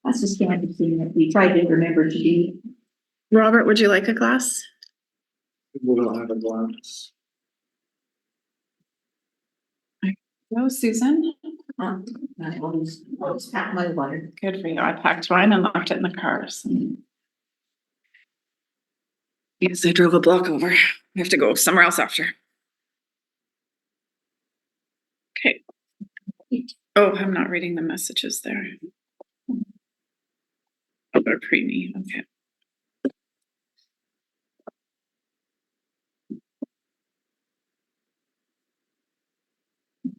That's the standard thing that we try to remember to do. Robert, would you like a glass? We'll have a glass. No, Susan. I always pack my water. Good for you. I packed mine and locked it in the car. So. Yes, I drove a block over. We have to go somewhere else after. Okay. Oh, I'm not reading the messages there. Oh, they're pre-me. Okay.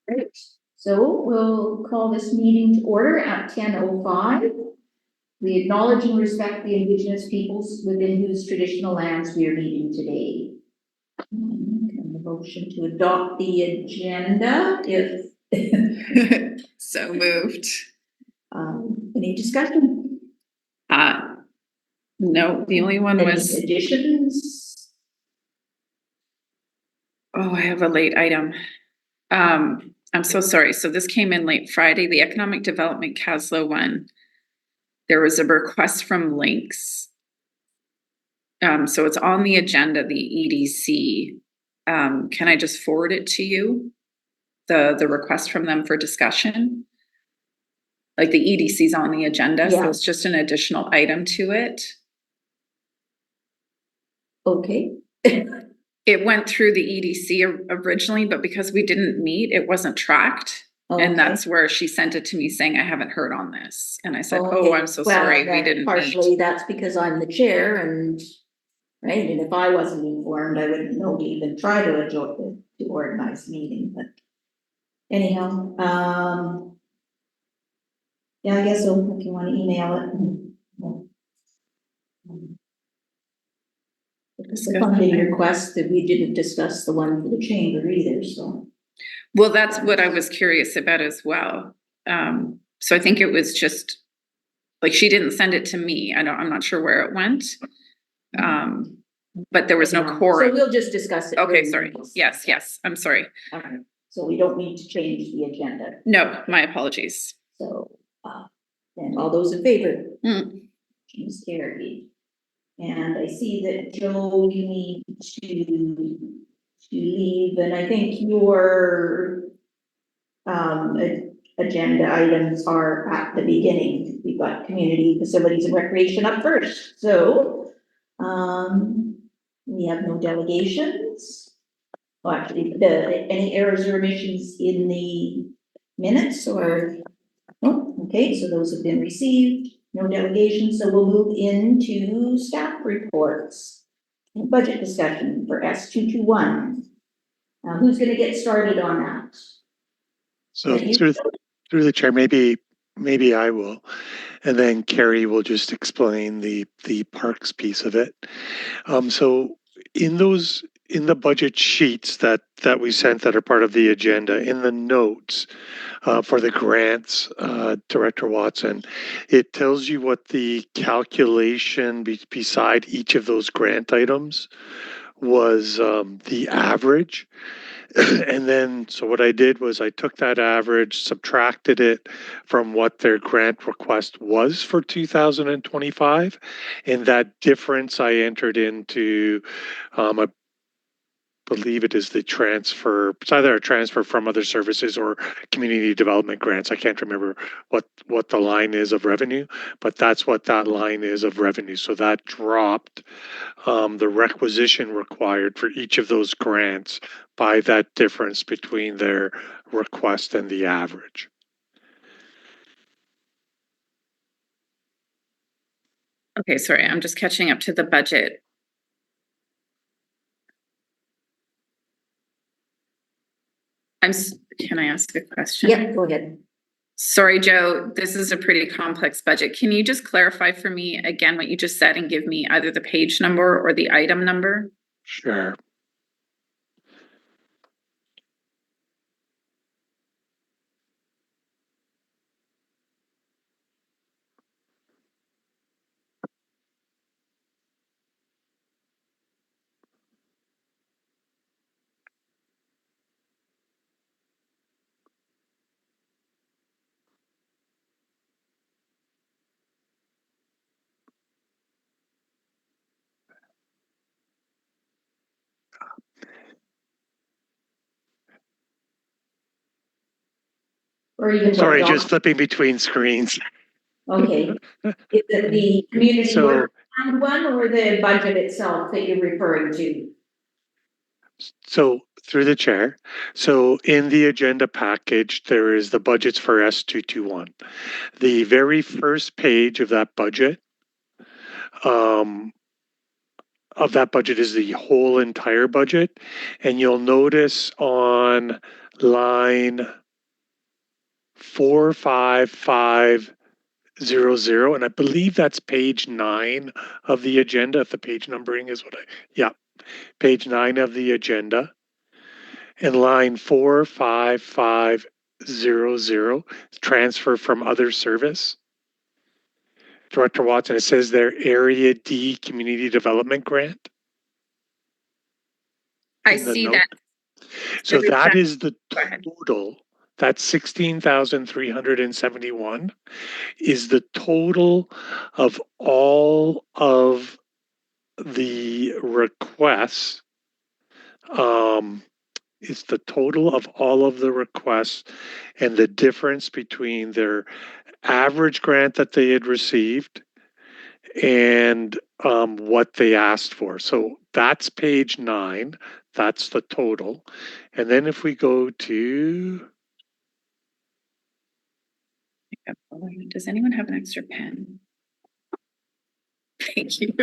Great. So we'll call this meeting to order at 10:05. We acknowledge and respect the Indigenous peoples within whose traditional lands we are meeting today. And the motion to adopt the agenda, if So moved. any discussion? No, the only one Any was, additions? oh, I have a late item. I'm so sorry. So this came in late Friday, the Economic Development Caslo one. There was a request from Links. So it's on the agenda, the EDC. Can I just forward it to you? The request from them for discussion? Like the EDC is on the agenda, Yeah. so it's just an additional item to it. Okay. It went through the EDC originally, but because we didn't meet, it wasn't tracked. Okay. And that's where she sent it to me saying, I haven't heard on this. And I said, Okay. oh, I'm so Well, sorry, we that didn't partially meet. that's because I'm the chair and, right, and if I wasn't informed, I wouldn't know to even try to organize a meeting, but anyhow, yeah, I guess so, if you want to email it. It's a funding request that we didn't discuss the one for the chamber either, so. Well, that's what I was curious about as well. So I think it was just, like, she didn't send it to me. I'm not sure where it went. But there was no So quorum. we'll just discuss it. Okay, sorry. Yes, I'm sorry. Okay, so we don't need to change the agenda. No, my apologies. So, then all those in favor? Is carried. And I see that Joe, you need to leave, and I think your agenda items are at the beginning. We've got community facilities and recreation up first. So, we have no delegations. Well, actually, any errors or omissions in the minutes or, oh, okay, so those have been received. No delegation, so we'll move into staff reports. Budget discussion for S221. Who's gonna get started on that? So through the chair, maybe I will, and then Carrie will just explain the parks piece of it. So in the budget sheets that we sent that are part of the agenda, in the notes for the grants, Director Watson, it tells you what the calculation beside each of those grant items was, the average. And then, so what I did was I took that average, subtracted it from what their grant request was for 2025. And that difference I entered into, I believe it is the transfer. It's either a transfer from other services or community development grants. I can't remember what the line is of revenue, but that's what that line is of revenue. So that dropped the requisition required for each of those grants by that difference between their request and the average. Okay, sorry, I'm just catching up to the budget. Can I ask a question? Yeah, go ahead. Sorry, Joe, this is a pretty complex budget. Can you just clarify for me again what you just said and give me either the page number or the item number? Sure. Or even Sorry, what just flipping between screens. Okay. Is it the community So- work plan one or the budget itself that you're referring to? So through the chair, so in the agenda package, there is the budgets for S221. The very first page of that budget is the whole entire budget. And you'll notice on line 45500, and I believe that's page 9 of the agenda, if the page numbering is page 9 of the agenda. And line 45500, transfer from other service. Director Watson, it says there Area D Community Development Grant. I in the see note. that. So There is that that- is the Go ahead. total. That's 16,371 is the total of all of the requests. It's the total of all of the requests and the difference between their average grant that they had received and what they asked for. So that's page 9. That's the total. And then if we go to, Does anyone have an extra pen? Thank you.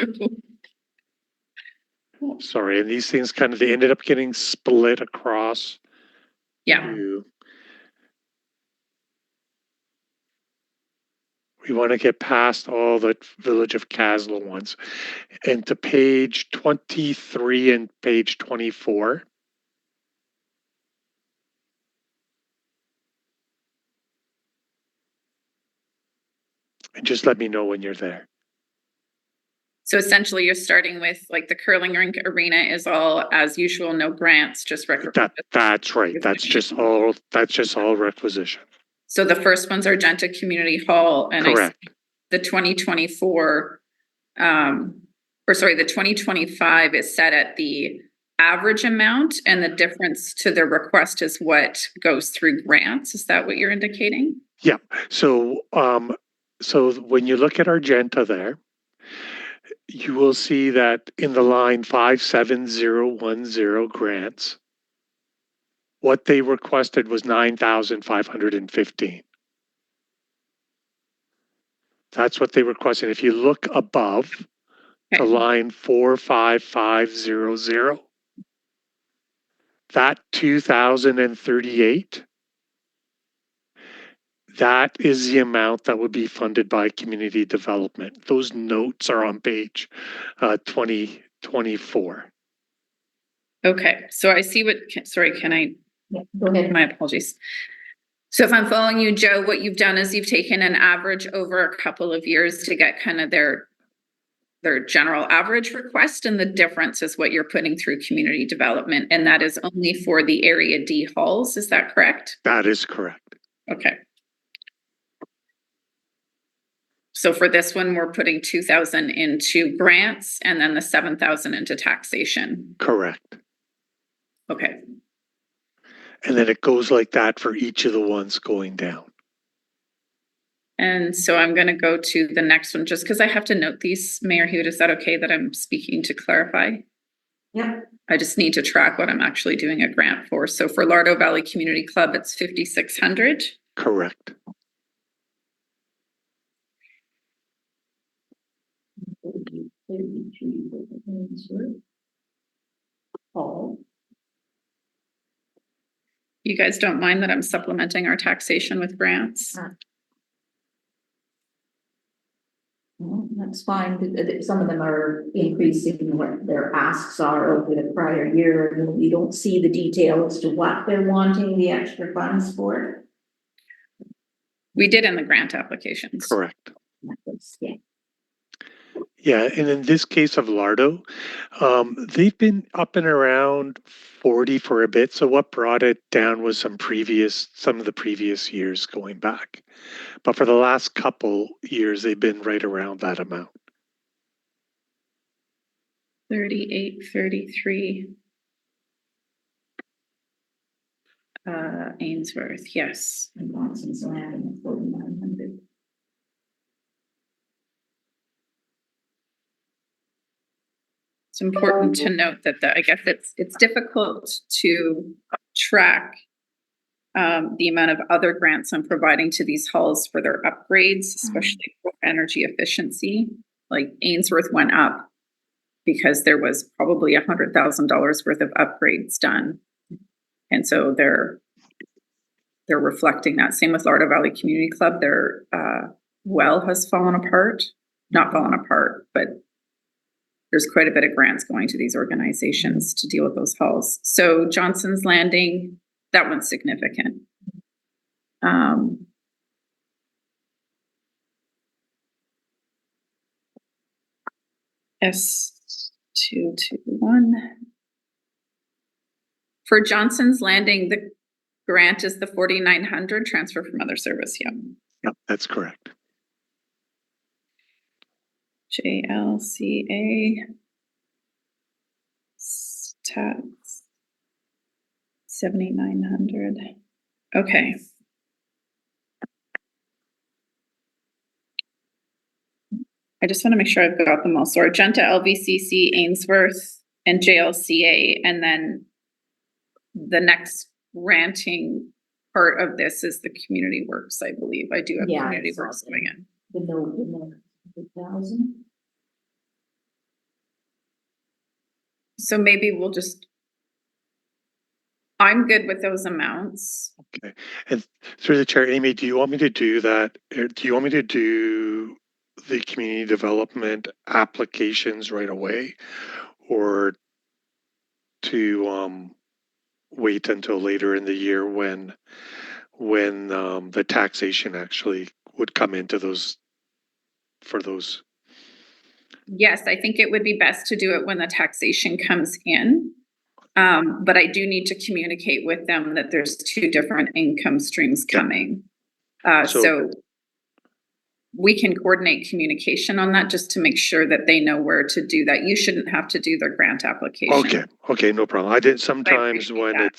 sorry, and these things they ended up getting split across. Yeah. We want to get past all the Village of Caslo ones and to page 23 and page 24. And just let me know when you're there. So essentially you're starting with like the curling rink arena is all as usual, no grants, just That's right. That's just all requisition. So the first one's Argenta Community Hall and Correct. the 2024, the 2025 is set at the average amount and the difference to the request is what goes through grants. Is that what you're indicating? Yeah. So, so when you look at Argenta there, you will see that in the line 57010 grants, what they requested was 9,515. That's what they requested. If you look above the line 45500, that 2,038, that is the amount that would be funded by community development. Those notes are on page 2024. Okay, so I see can I? Yeah, go ahead. My apologies. So if I'm following you, Joe, what you've done is you've taken an average over a couple of years to get kind of their general average request, and the difference is what you're putting through community development, and that is only for the Area D halls. Is that correct? That is correct. Okay. So for this one, we're putting 2,000 into grants and then the 7,000 into taxation. Correct. Okay. And then it goes like that for each of the ones going down. And so I'm going to go to the next one just because I have to note these, Mayor Hewitt. Is that okay that I'm speaking to clarify? Yeah. I just need to track what I'm actually doing a grant for. So for Lardo Valley Community Club, it's 5,600. Correct. Oh. You guys don't mind that I'm supplementing our taxation with grants? Well, that's fine. Some of them are increasing what their asks are over the prior year. And you don't see the detail as to what they're wanting the extra funds for. We did in the grant applications. Correct. Yeah. Yeah, and in this case of Lardo, they've been up and around 40 for a bit. So what brought it down was some of the previous years going back. But for the last couple years, they've been right around that amount. 38, 33. Ainsworth, yes. And Watson's Landing, 4,900. It's important to note that I guess it's difficult to track the amount of other grants I'm providing to these halls for their upgrades, especially for energy efficiency. Like Ainsworth went up because there was probably $100,000 worth of upgrades done. And so they're reflecting that. Same with Lardo Valley Community Club. Their well has fallen apart, not fallen apart, but there's quite a bit of grants going to these organizations to deal with those halls. So Johnson's Landing, that one's significant. S221. For Johnson's Landing, the grant is the 4,900 transfer from other service. Yeah. Yep, that's correct. JLCA stats 7,900. Okay. I just want to make sure I've got them all. So Argenta, LVCC, Ainsworth, and JLCA, and then the next granting part of this is the community works. I believe I do have community works going in. The note, 100,000. So maybe we'll just, I'm good with those amounts. Okay. And through the chair, Amy, do you want me to do that? Or do you want me to do the community development applications right away, or to wait until later in the year when the taxation actually would come into those for those? Yes, I think it would be best to do it when the taxation comes in. But I do need to communicate with them that there's two different income streams coming. So we can coordinate communication on that just to make sure that they know where to do that. You shouldn't have to do their grant application. Okay, no problem. I did sometimes when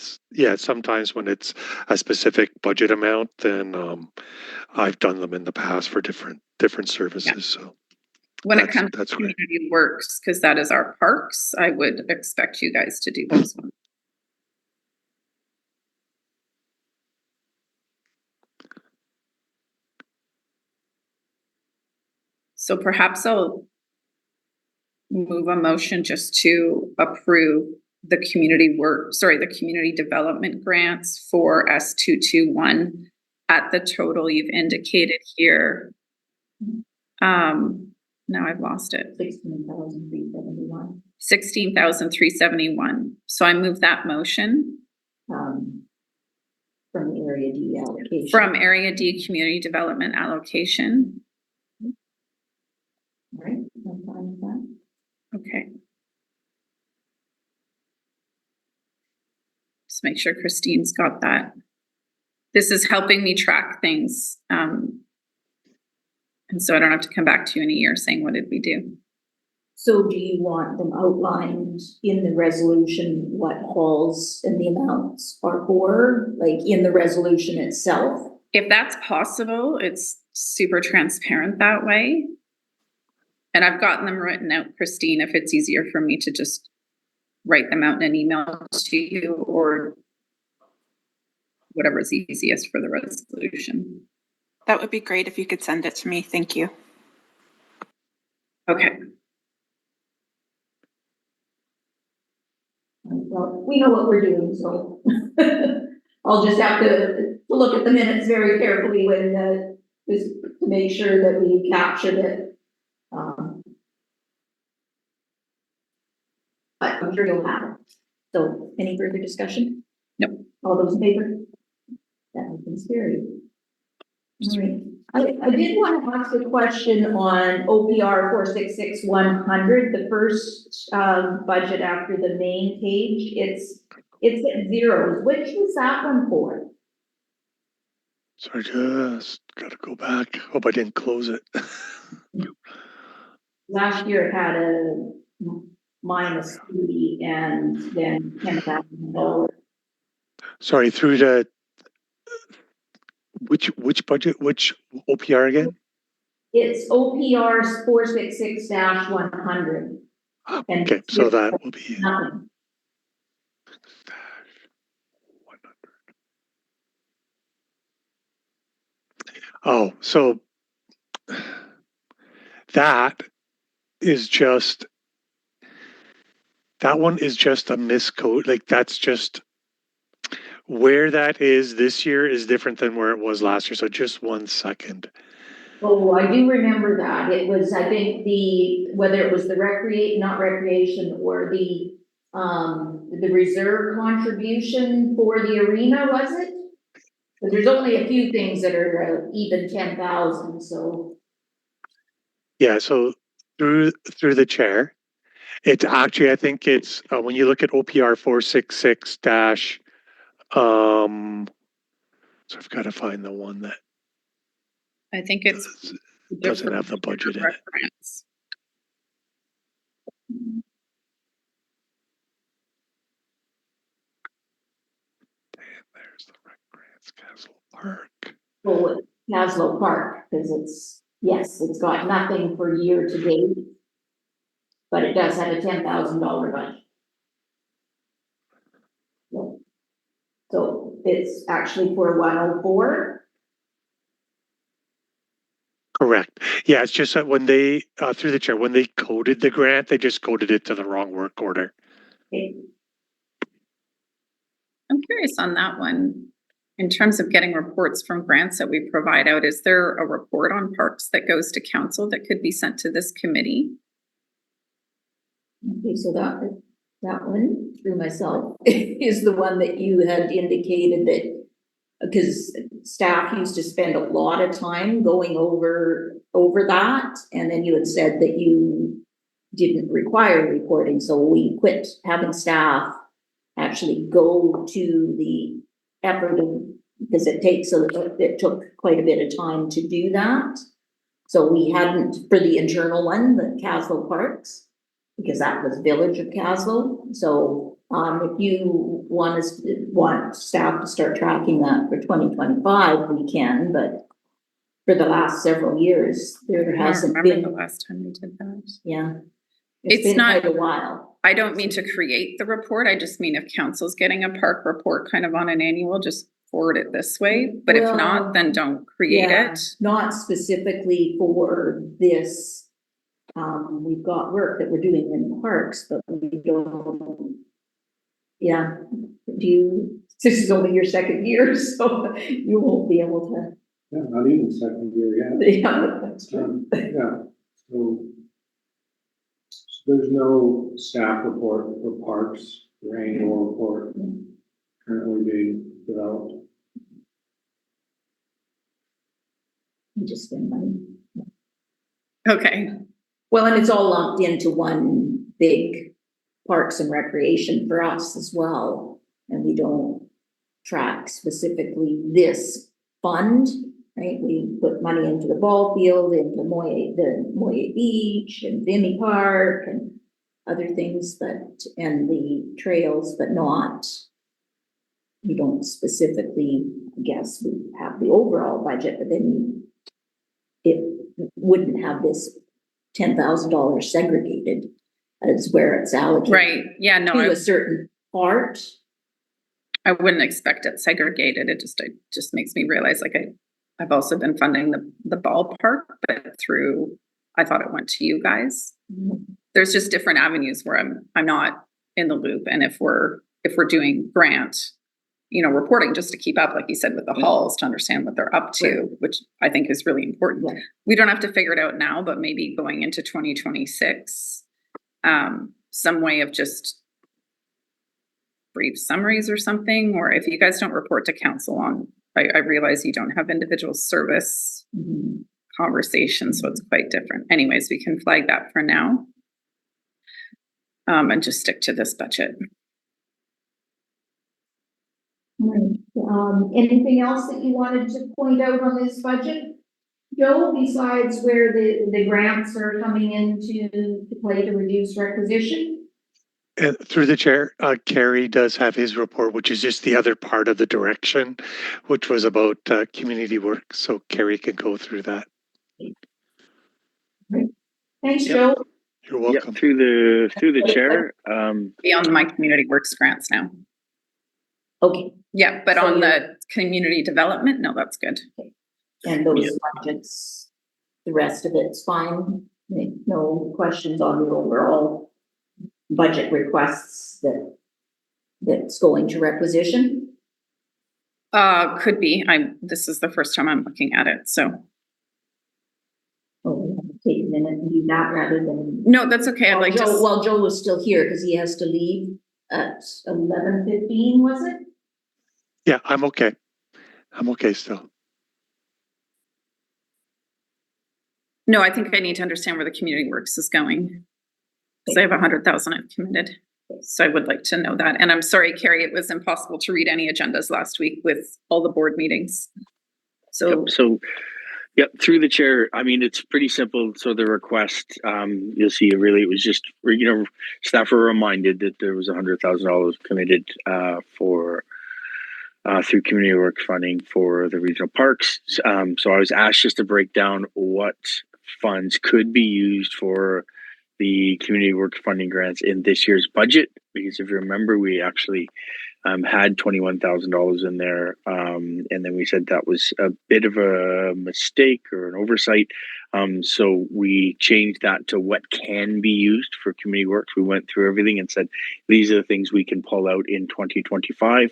sometimes when it's a specific budget amount, then I've done them in the past for different services. Yeah. So when it comes to community works, because that is our parks, I would expect you guys to do those ones. So perhaps I'll move a motion just to approve the the community development grants for S221 at the total you've indicated here. Now I've lost it. 16,371. 16,371. So I move that motion. From the Area D allocation. From Area D community development allocation. All right, I'm fine with that. Okay. Just make sure Christine's got that. This is helping me track things. And so I don't have to come back to you in a year saying, what did we do? So do you want them outlined in the resolution, what halls and the amounts are for, like in the resolution itself? If that's possible, it's super transparent that way. And I've gotten them written out, Christine, if it's easier for me to just write them out in an email to you or whatever is easiest for the resolution. That would be great if you could send it to me. Thank you. Okay. Well, we know what we're doing, so I'll just have to look at the minutes very carefully when just to make sure that we captured it. But I'm sure you'll have it. So, any further discussion? Nope. All those in favor? That has been carried. All right. I did want to ask a question on OPR 466100, the first budget after the main page. It's at zeros. Which was that one for? So I just got to go back. Hope I didn't close it. Last year it had a -3 and then $10,000. Sorry, through to which budget, which OPR again? It's OPR 466-100. And Okay, so that will be nothing. oh, so that is just that one is just a miscode. Like that's just where that is this year is different than where it was last year. So just 1 second. Oh, I do remember that. It was, I think whether it was the not recreation or the reserve contribution for the arena, was it? But there's only a few things that are even 10,000, so. Yeah, so through the chair, it's actually I think it's when you look at OPR 466 dash so I've got to find the one that I think it's doesn't have the budget in it. grants. There's the rec grants, Castle Park. Oh, Caslow Park, because it's got nothing for year to date. But it does have a $10,000 budget. So it's actually for 104. Correct. Yeah, it's just that when they through the chair, when they coded the grant, they just coded it to the wrong work order. Okay. I'm curious on that one. In terms of getting reports from grants that we provide out, is there a report on parks that goes to council that could be sent to this committee? Okay, so that one through myself is the one that you had indicated that because staff used to spend a lot of time going over that, and then you had said that you didn't require reporting, so we quit having staff actually go to the effort of, because it took quite a bit of time to do that. So we hadn't, for the internal one, the Caslow Parks, because that was Village of Caslow. So if you want staff to start tracking that for 2025, we can, but for the last several years, there hasn't been. The last time we did that. Yeah. It's been not quite a while. I don't mean to create the report. I just mean if council's getting a park report kind of on an annual, just forward it this way. But if not, then don't create it. Not specifically for this. We've got work that we're doing in parks, but we don't. Yeah. This is only your second year, so you won't be able to. Yeah, not even second year yet. Yeah, that's true. Yeah, so there's no staff report for parks, or annual report currently being developed. We just spend money. Okay. Well, and it's all lumped into one big parks and recreation for us as well. And we don't track specifically this fund, right? We put money into the ball field, into Moye Beach and Vimy Park and other things, and the trails, but not, we don't specifically, I guess, we have the overall budget, but then it wouldn't have this $10,000 segregated as where it's allocated. Right. Yeah, no, to a certain part. I wouldn't expect it segregated. It just makes me realize like I've also been funding the ballpark, but I thought it went to you guys. Mm-hmm. There's just different avenues where I'm not in the loop. And if we're doing grant, reporting just to keep up, like you said, with the halls to understand what they're up to, right, which I think is really important. Yeah. We don't have to figure it out now, but maybe going into 2026, some way of just brief summaries or something, or if you guys don't report to council on, I realize you don't have individual service conversations, so it's quite different. Anyways, we can flag that for now. And just stick to this budget. Anything else that you wanted to point out on this budget, Joe, besides where the grants are coming into play to reduce requisition? And through the chair, Carrie does have his report, which is just the other part of the direction, which was about community work. So Carrie can go through that. Thanks, Yep. Joe. You're Yeah, welcome. through the chair. Be on my community works grants now. Okay, Yeah, but So on you're- the community development, no, that's good. and those budgets, the rest of it's fine. No questions on the overall budget requests that's going to requisition. Could be. This is the first time I'm looking at it, so. Oh, we have to take a minute and do that rather than. No, that's okay. I'd Well, like Joe, to, well, Joe was still here because he has to leave at 11:15, was it? Yeah, I'm okay. I'm okay still. no, I think I need to understand where the community works is going. Because I have 100,000 I've committed. So I would like to know that. And I'm sorry, Carrie, it was impossible to read any agendas last week with all the board meetings. So, Yep, so, yep, through the chair. I mean, it's pretty simple. So the request, you'll see, it was just, staff were reminded that there was $100,000 committed for through community work funding for the regional parks. So I was asked just to break down what funds could be used for the community work funding grants in this year's budget, because if you remember, we actually had $21,000 in there, and then we said that was a bit of a mistake or an oversight. So we changed that to what can be used for community works. We went through everything and said these are the things we can pull out in 2025.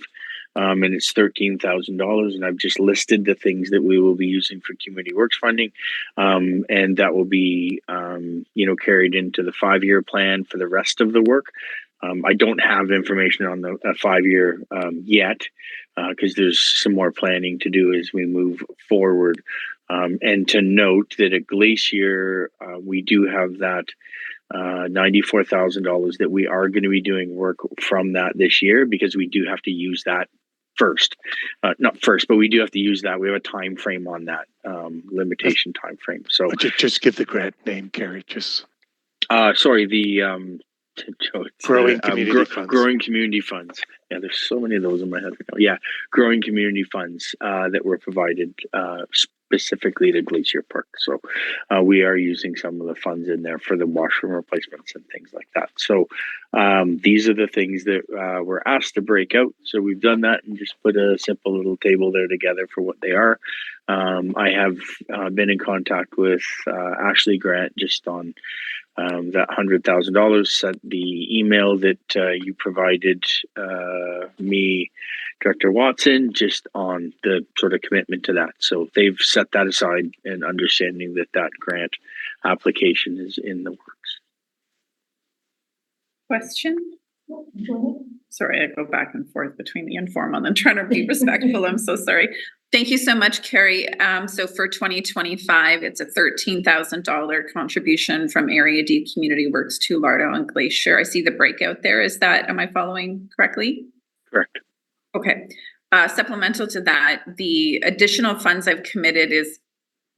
And it's $13,000, and I've just listed the things that we will be using for community works funding, and that will be, carried into the 5-year plan for the rest of the work. I don't have information on the 5-year yet, because there's some more planning to do as we move forward. And to note that at Glacier, we do have that $94,000 that we are going to be doing work from that this year, because we do have to use that first. Not first, but we do have to use that. We have a time frame on that, limitation time frame. So Just give the grant name, Carrie. Just sorry, the Growing community funds. Growing community funds. Yeah, there's so many of those in my head right now. Yeah, growing community funds that were provided specifically to Glacier Park. So we are using some of the funds in there for the washroom replacements and things like that. So these are the things that we're asked to break out. So we've done that and just put a simple little table there together for what they are. I have been in contact with Ashley Grant just on that $100,000. Sent the email that you provided me, Director Watson, just on the sort of commitment to that. So they've set that aside and understanding that that grant application is in the works. question? Sorry, I go back and forth between the informal and trying to be respectful. I'm so sorry. Thank you so much, Carrie. So for 2025, it's a $13,000 contribution from Area D Community Works to Lardo and Glacier. I see the breakout there. Am I following correctly? Correct. Okay. Supplemental to that, the additional funds I've committed is,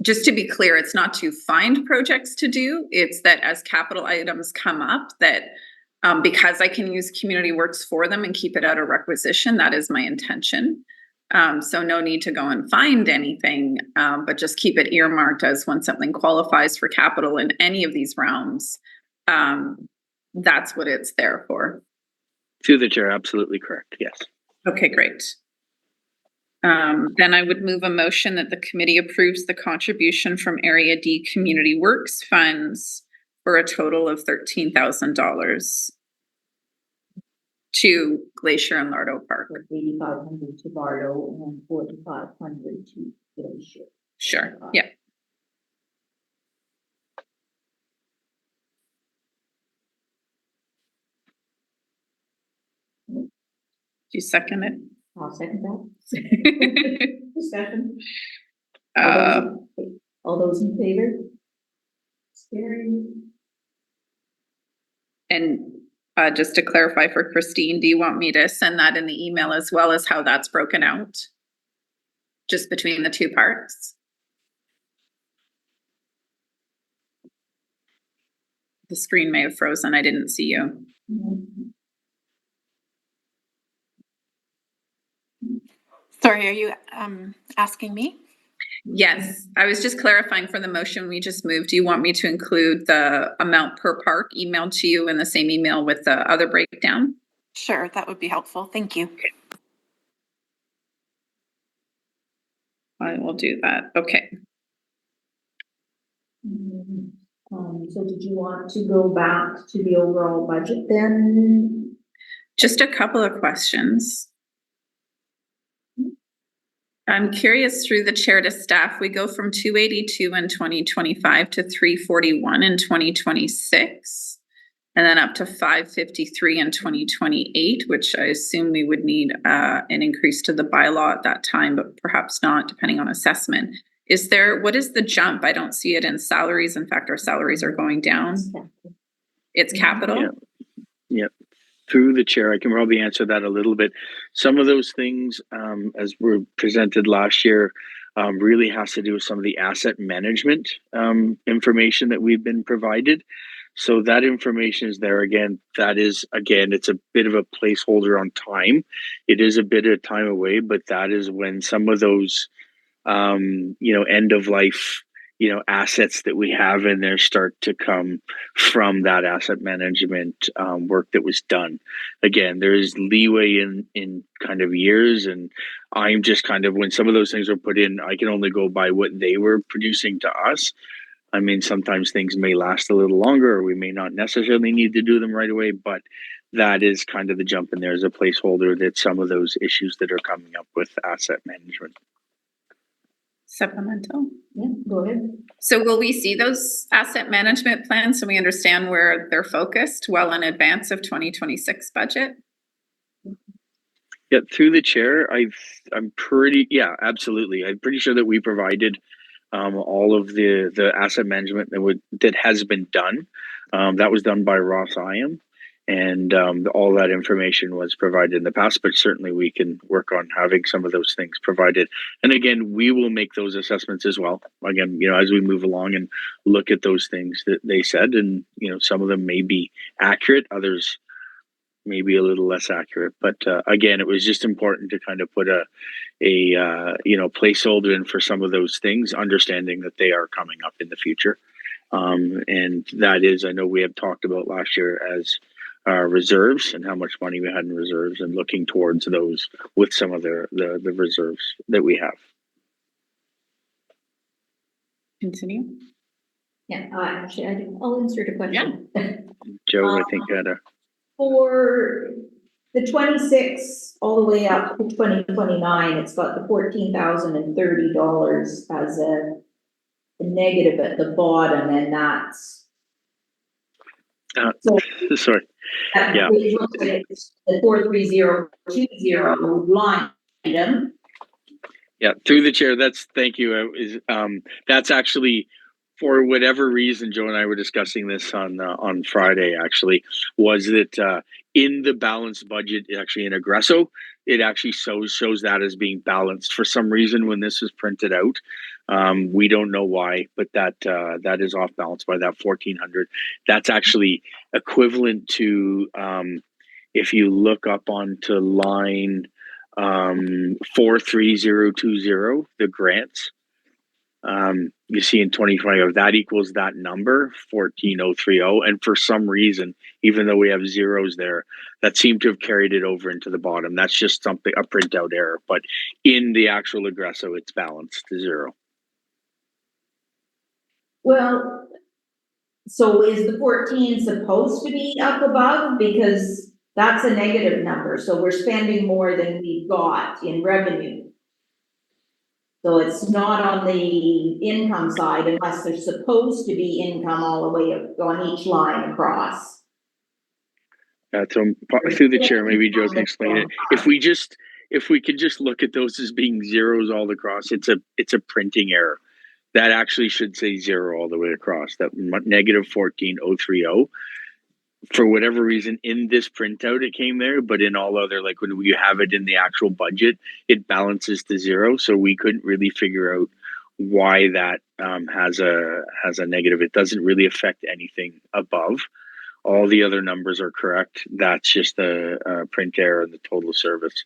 just to be clear, it's not to find projects to do. It's that as capital items come up, that because I can use community works for them and keep it out of requisition, that is my intention. So no need to go and find anything, but just keep it earmarked as when something qualifies for capital in any of these realms. That's what it's there for. Through the chair, absolutely correct. Yes. Okay, great. Then I would move a motion that the committee approves the contribution from Area D Community Works funds for a total of $13,000 to Glacier and Lardo Park. 8,500 to Lardo and 4,500 to Glacier. Sure, yeah. Do you second it? I'll second that. Discussion. Uh, All those in favor? Scary. And just to clarify for Christine, do you want me to send that in the email as well as how that's broken out? Just between the two parts? The screen may have frozen. I didn't see you. Sorry, are you asking me? Yes, I was just clarifying for the motion we just moved. Do you want me to include the amount per park emailed to you in the same email with the other breakdown? Sure, that would be helpful. Thank you. I will do that. Okay. So did you want to go back to the overall budget then? Just a couple of questions. I'm curious through the chair to staff, we go from 282 in 2025 to 341 in 2026, and then up to 553 in 2028, which I assume we would need an increase to the bylaw at that time, but perhaps not, depending on assessment. What is the jump? I don't see it in salaries. In fact, our salaries are going down. It's capital? Yeah. Yep. Through the chair, I can probably answer that a little bit. Some of those things, as were presented last year, really has to do with some of the asset management information that we've been provided. So that information is there again. That is, again, it's a bit of a placeholder on time. It is a bit of time away, but that is when some of those, end of life, assets that we have in there start to come from that asset management work that was done. Again, there is leeway in kind of years, and I'm just kind of, when some of those things were put in, I can only go by what they were producing to us. I mean, sometimes things may last a little longer, or we may not necessarily need to do them right away, but that is kind of the jump in there as a placeholder, that some of those issues that are coming up with asset management. Supplemental. Yeah, go ahead. So will we see those asset management plans so we understand where they're focused well in advance of 2026 budget? Yeah, through the chair, absolutely. I'm pretty sure that we provided all of the asset management that has been done. That was done by Ross IAM, and all that information was provided in the past. But certainly, we can work on having some of those things provided. And again, we will make those assessments as well. Again, as we move along and look at those things that they said, and some of them may be accurate, others maybe a little less accurate. But again, it was just important to kind of put a placeholder in for some of those things, understanding that they are coming up in the future. And that is, I know we have talked about last year as reserves and how much money we had in reserves, and looking towards those with some of the reserves that we have. Continue. Yeah, actually, I'll insert a question. Joe, I think had a. For the 26 all the way up to 2029, it's got the $14,030 as a negative at the bottom, and that's Sorry. Yeah. It looks like it's the 43020 line item. Yeah, through the chair. Thank you. That's actually, for whatever reason, Joe and I were discussing this on Friday. Actually, was that in the balanced budget, actually in Aggresso, it actually shows that as being balanced for some reason when this is printed out. We don't know why, but that is off balance by that 1,400. That's actually equivalent to if you look up onto line 43020, the grants. You see in 2020 that equals that number 14,030, and for some reason, even though we have zeros there, that seemed to have carried it over into the bottom. That's just a printout error, but in the actual Aggresso, it's balanced to zero. Well, so is the 14 supposed to be up above? Because that's a negative number, so we're spending more than we've got in revenue. So it's not on the income side unless there's supposed to be income all the way up on each line across. So through the chair, maybe Joe can explain it. If we could just look at those as being zeros all across, it's a printing error. That actually should say zero all the way across. That negative 14,030. For whatever reason, in this printout, it came there, but in all other, like when you have it in the actual budget, it balances to zero. So we couldn't really figure out why that has a negative. It doesn't really affect anything above. All the other numbers are correct. That's just a print error in the total service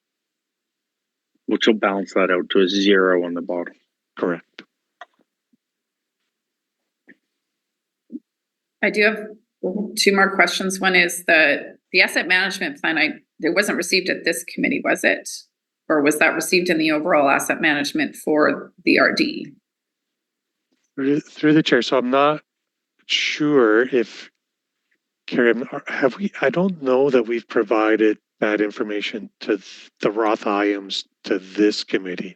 which will balance that out to a 0 on the bottom. Correct. I do have two more questions. One is the asset management plan. It wasn't received at this committee, was it? Or was that received in the overall asset management for the RD? Through the chair. So I'm not sure if, Carrie, have we, I don't know that we've provided that information to the Roth IAMs to this committee.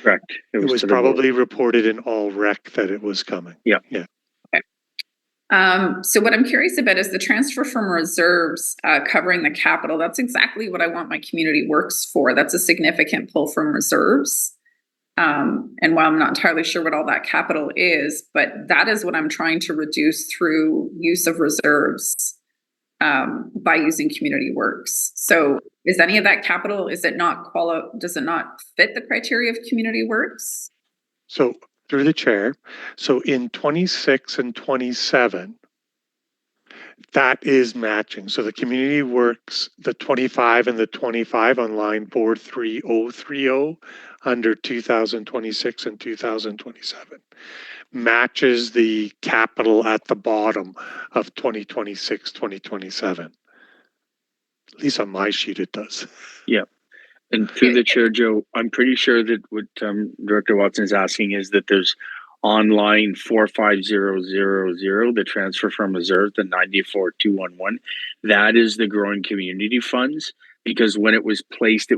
Correct. It was to the board. probably reported in all rec that it was coming. Yeah. Yeah. So what I'm curious about is the transfer from reserves covering the capital. That's exactly what I want my community works for. That's a significant pull from reserves. And while I'm not entirely sure what all that capital is, but that is what I'm trying to reduce through use of reserves by using community works. So is any of that capital, is it not does it not fit the criteria of community works? So through the chair, so in 26 and 27, that is matching. So the community works, the 25 and the 25 on line 43030 under 2026 and 2027 matches the capital at the bottom of 2026, 2027. At least on my sheet it does. Yeah. And through the chair, Joe, I'm pretty sure that what Director Watson is asking is that there's on line 45000, the transfer from reserve, the 94211. That is the growing community funds, because when it was placed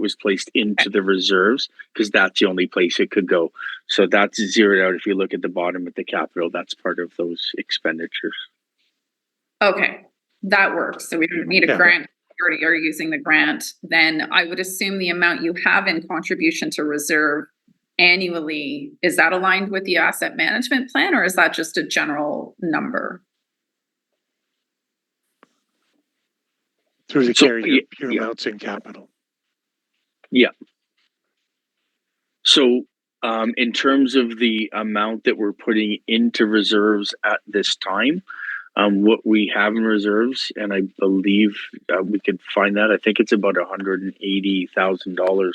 into the reserves, because that's the only place it could go. So that's zeroed out. If you look at the bottom of the capital, that's part of those expenditures. Okay, that works. So we don't need a grant. You already are using the grant. Then I would assume the amount you have in contribution to reserve annually, is that aligned with the asset management plan, or is that just a general number? Through the chair, your amounts in capital. Yeah. So in terms of the amount that we're putting into reserves at this time, what we have in reserves, and I believe we could find that, I think it's about $180,000.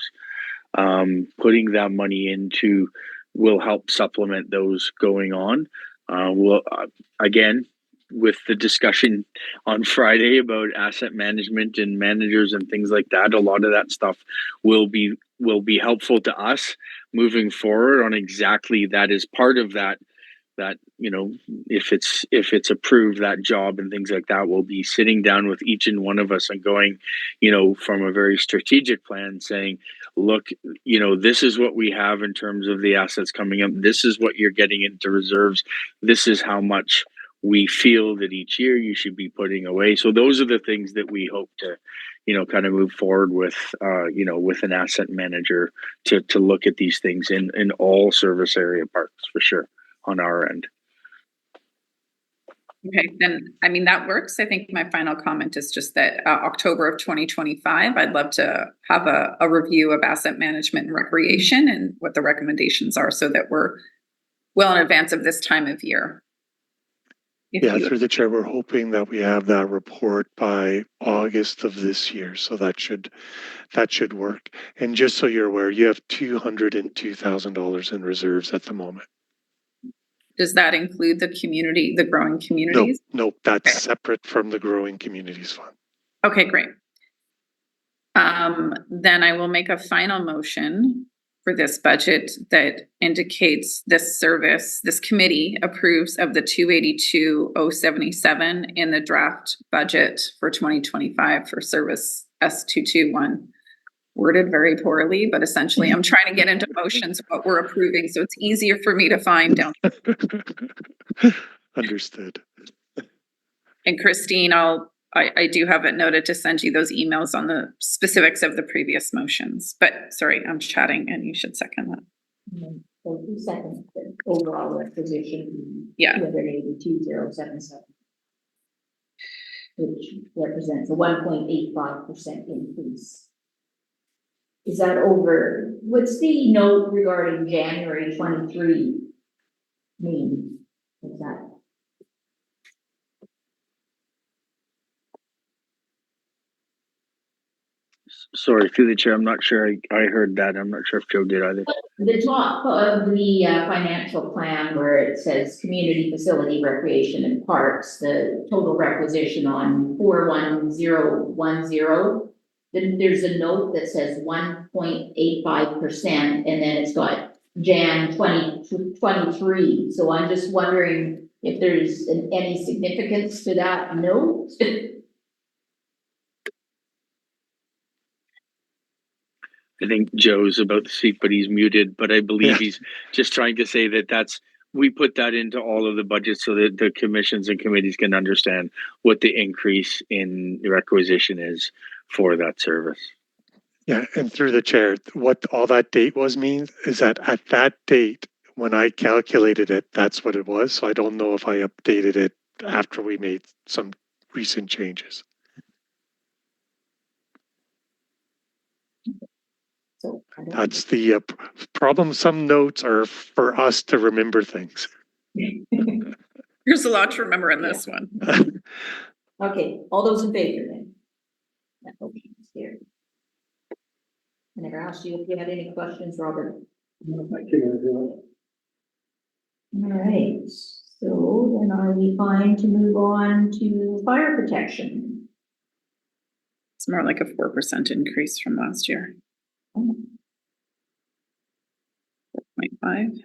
Putting that money into will help supplement those going on. Again, with the discussion on Friday about asset management and managers and things like that, a lot of that stuff will be helpful to us moving forward on exactly that is part of that, you know, if it's approved, that job and things like that, we'll be sitting down with each and one of us and going, you know, from a very strategic plan saying, look, you know, this is what we have in terms of the assets coming up. This is what you're getting into reserves. This is how much we feel that each year you should be putting away. So those are the things that we hope to, you know, kind of move forward with, you know, with an asset manager to look at these things in all service area parks for sure on our end. Okay, then, I mean, that works. I think my final comment is just that October of 2025, I'd love to have a review of asset management and recreation and what the recommendations are so that we're well in advance of this time of year. Through the chair, we're hoping that we have that report by August of this year. So that should work. And just so you're aware, you have $202,000 in reserves at the moment. Does that include the growing communities? No, that's separate from the growing communities fund. Okay, great. Then I will make a final motion for this budget that indicates this committee approves of the 282,077 in the draft budget for 2025 for service S221. Worded very poorly, but essentially I'm trying to get into motions what we're approving, so it's easier for me to find down. Understood. And Christine, I do have it noted to send you those emails on the specifics of the previous motions. But sorry, I'm chatting and you should second that. So 2 seconds, the overall requisition. Yeah. 282,077. Which represents a 1.85% increase. Is that over? What's the note regarding January 23 mean? Is that? Sorry, through the chair, I'm not sure I heard that. I'm not sure if Joe did either. The top of the financial plan where it says community facility recreation and parks, the total requisition on 41010. Then there's a note that says 1.85%, and then it's got Jan 2023. So I'm just wondering if there's any significance to that note. I think Joe's about to speak, but he's muted. But I believe he's just trying to say that we put that into all of the budgets so that the commissions and committees can understand what the increase in requisition is for that service. Yeah, and through the chair, what all that date was means is that at that date, when I calculated it, that's what it was. So I don't know if I updated it after we made some recent changes. So I don't- That's the problem. Some notes are for us to remember things. There's a lot to remember in this one. Okay, all those in favor then? That motion is carried. I never asked you if you had any questions, Robert. Thank you. All right, so then are we fine to move on to fire protection? It's more like a 4% increase from last year. 4.5.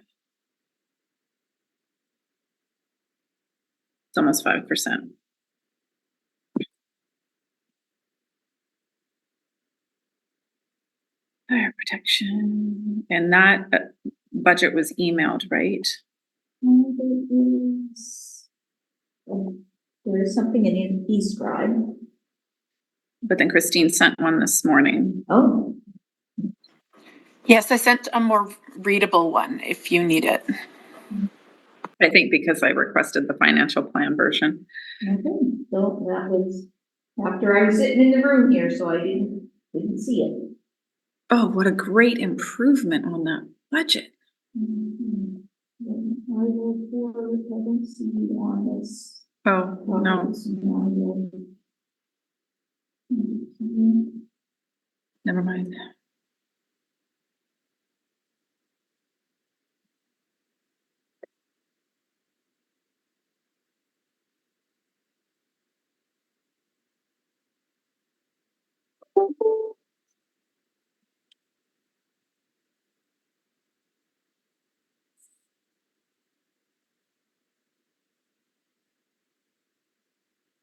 It's almost 5%. Fire protection, and that budget was emailed, right? There is something in the scribe. But then Christine sent one this morning. Oh, Yes, I sent a more readable one if you need it. I think because I requested the financial plan version. okay, so that was after I was sitting in the room here, so I didn't see it. Oh, what a great improvement on that budget. Mhm. I will forward, I don't see it on this. Oh, no, never mind.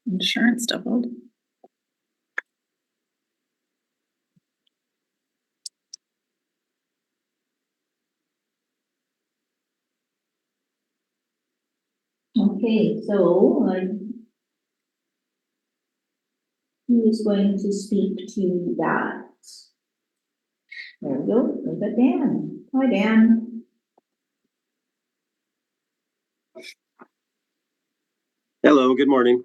Insurance doubled. Okay, so who is going to speak to that? There we go, we've got Dan. Hi, Dan. Hello, good morning.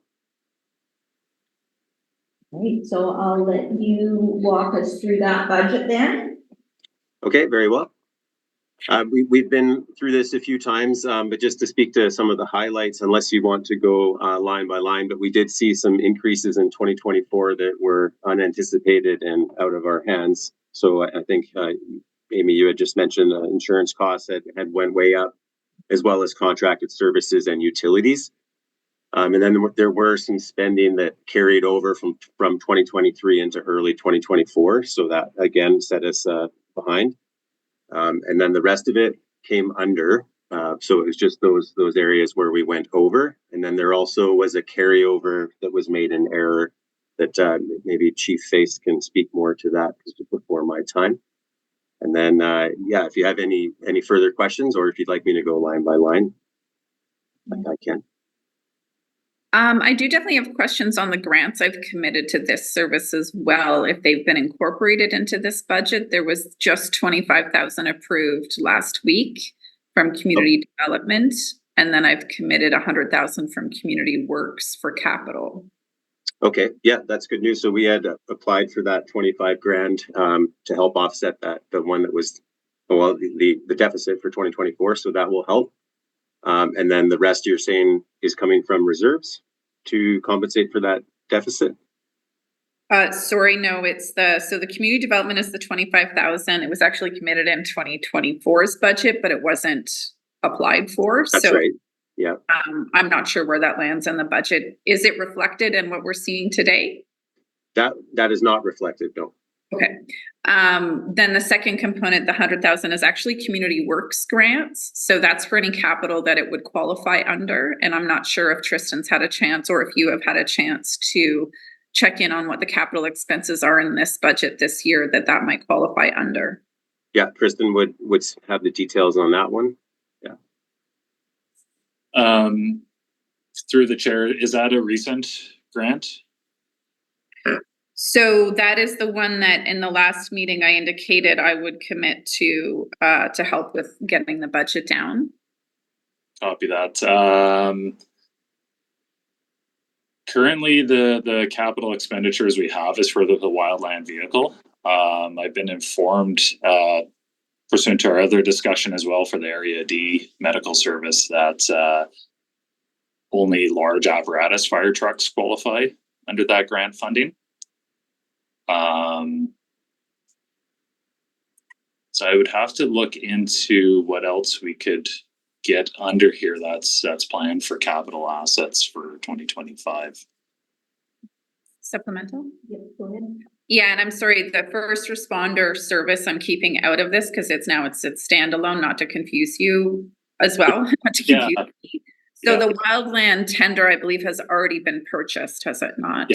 Right, so I'll let you walk us through that budget then. Okay, very well. We've been through this a few times, but just to speak to some of the highlights, unless you want to go line by line, but we did see some increases in 2024 that were unanticipated and out of our hands. So I think, Amy, you had just mentioned insurance costs had went way up, as well as contracted services and utilities. And then there were some spending that carried over from 2023 into early 2024. So that again set us behind. And then the rest of it came under. So it was just those areas where we went over. And then there also was a carryover that was made in error that maybe Chief Face can speak more to that before my time. And then, yeah, if you have any further questions, or if you'd like me to go line by line, I can. I do definitely have questions on the grants I've committed to this service as well. If they've been incorporated into this budget, there was just 25,000 approved last week from community development. And then I've committed 100,000 from community works for capital. Okay, yeah, that's good news. So we had applied for that 25 grand to help offset the one that was, well, the deficit for 2024. So that will help. And then the rest you're saying is coming from reserves to compensate for that deficit? Sorry, no, it's so the community development is the 25,000. It was actually committed in 2024's budget, but it wasn't applied for. That's So, right. Yeah. I'm not sure where that lands in the budget. Is it reflected in what we're seeing today? That is not reflected, no. Okay. Then the second component, the 100,000, is actually community works grants. So that's for any capital that it would qualify under. And I'm not sure if Tristan's had a chance or if you have had a chance to check in on what the capital expenses are in this budget this year that might qualify under. Yeah, Kristen would have the details on that one. Through the chair, is that a recent grant? So that is the one that in the last meeting I indicated I would commit to help with getting the budget down. Copy that. Currently, the capital expenditures we have is for the wildland vehicle. I've been informed, pursuant to our other discussion as well for the Area D medical service, that only large apparatus fire trucks qualify under that grant funding. So I would have to look into what else we could get under here that's planned for capital assets for 2025. Supplemental? Yep, go ahead. Yeah, and I'm sorry, the first responder service I'm keeping out of this because it's standalone, not to confuse you as well. Not to confuse me. So the wildland tender, I believe, has already been purchased, has it not?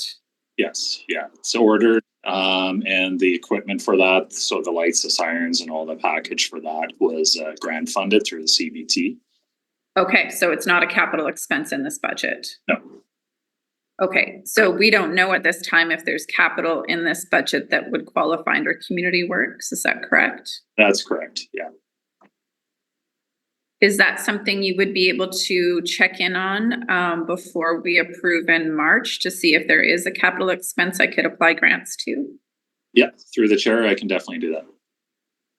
Yes, yeah, it's ordered, and the equipment for that, so the lights, the sirens, and all the package for that was grant funded through the CBT. Okay, so it's not a capital expense in this budget? No. Okay, so we don't know at this time if there's capital in this budget that would qualify under community works, is that correct? That's correct, yeah. Is that something you would be able to check in on before we approve in March to see if there is a capital expense I could apply grants to? Yeah, through the chair, I can definitely do that.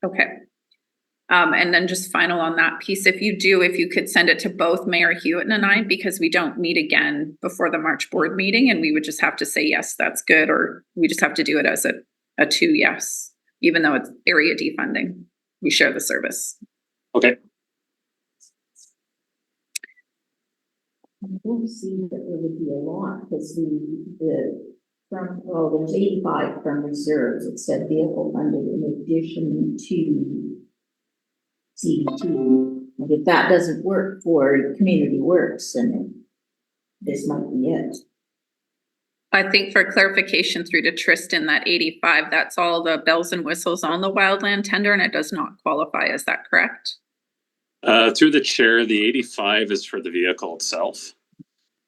Okay. And then just final on that piece, if you could send it to both Mayor Hewitt and I, because we don't meet again before the March board meeting, and we would just have to say, yes, that's good, or we just have to do it as a 2 yes, even though it's Area D funding. We share the service. Okay. I don't see that there would be a lot, because there's 85 from reserves. It said vehicle funded in addition to CBT. And if that doesn't work for community works, then this might be it. I think for clarification through to Tristan, that 85, that's all the bells and whistles on the wildland tender, and it does not qualify. Is that correct? Through the chair, the 85 is for the vehicle itself.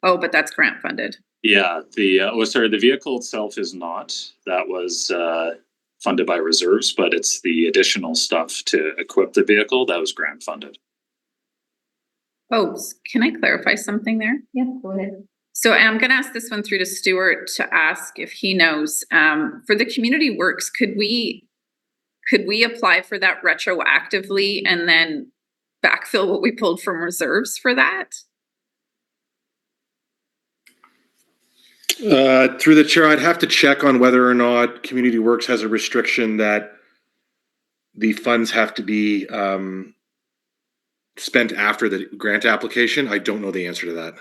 Oh, but that's grant funded. Yeah, the vehicle itself is not. That was funded by reserves, but it's the additional stuff to equip the vehicle that was grant funded. Oh, can I clarify something there? Yeah, go ahead. So I'm going to ask this one through to Stuart to ask if he knows. For the community works, could we apply for that retroactively and then backfill what we pulled from reserves for that? Through the chair, I'd have to check on whether or not Community Works has a restriction that the funds have to be spent after the grant application. I don't know the answer to that.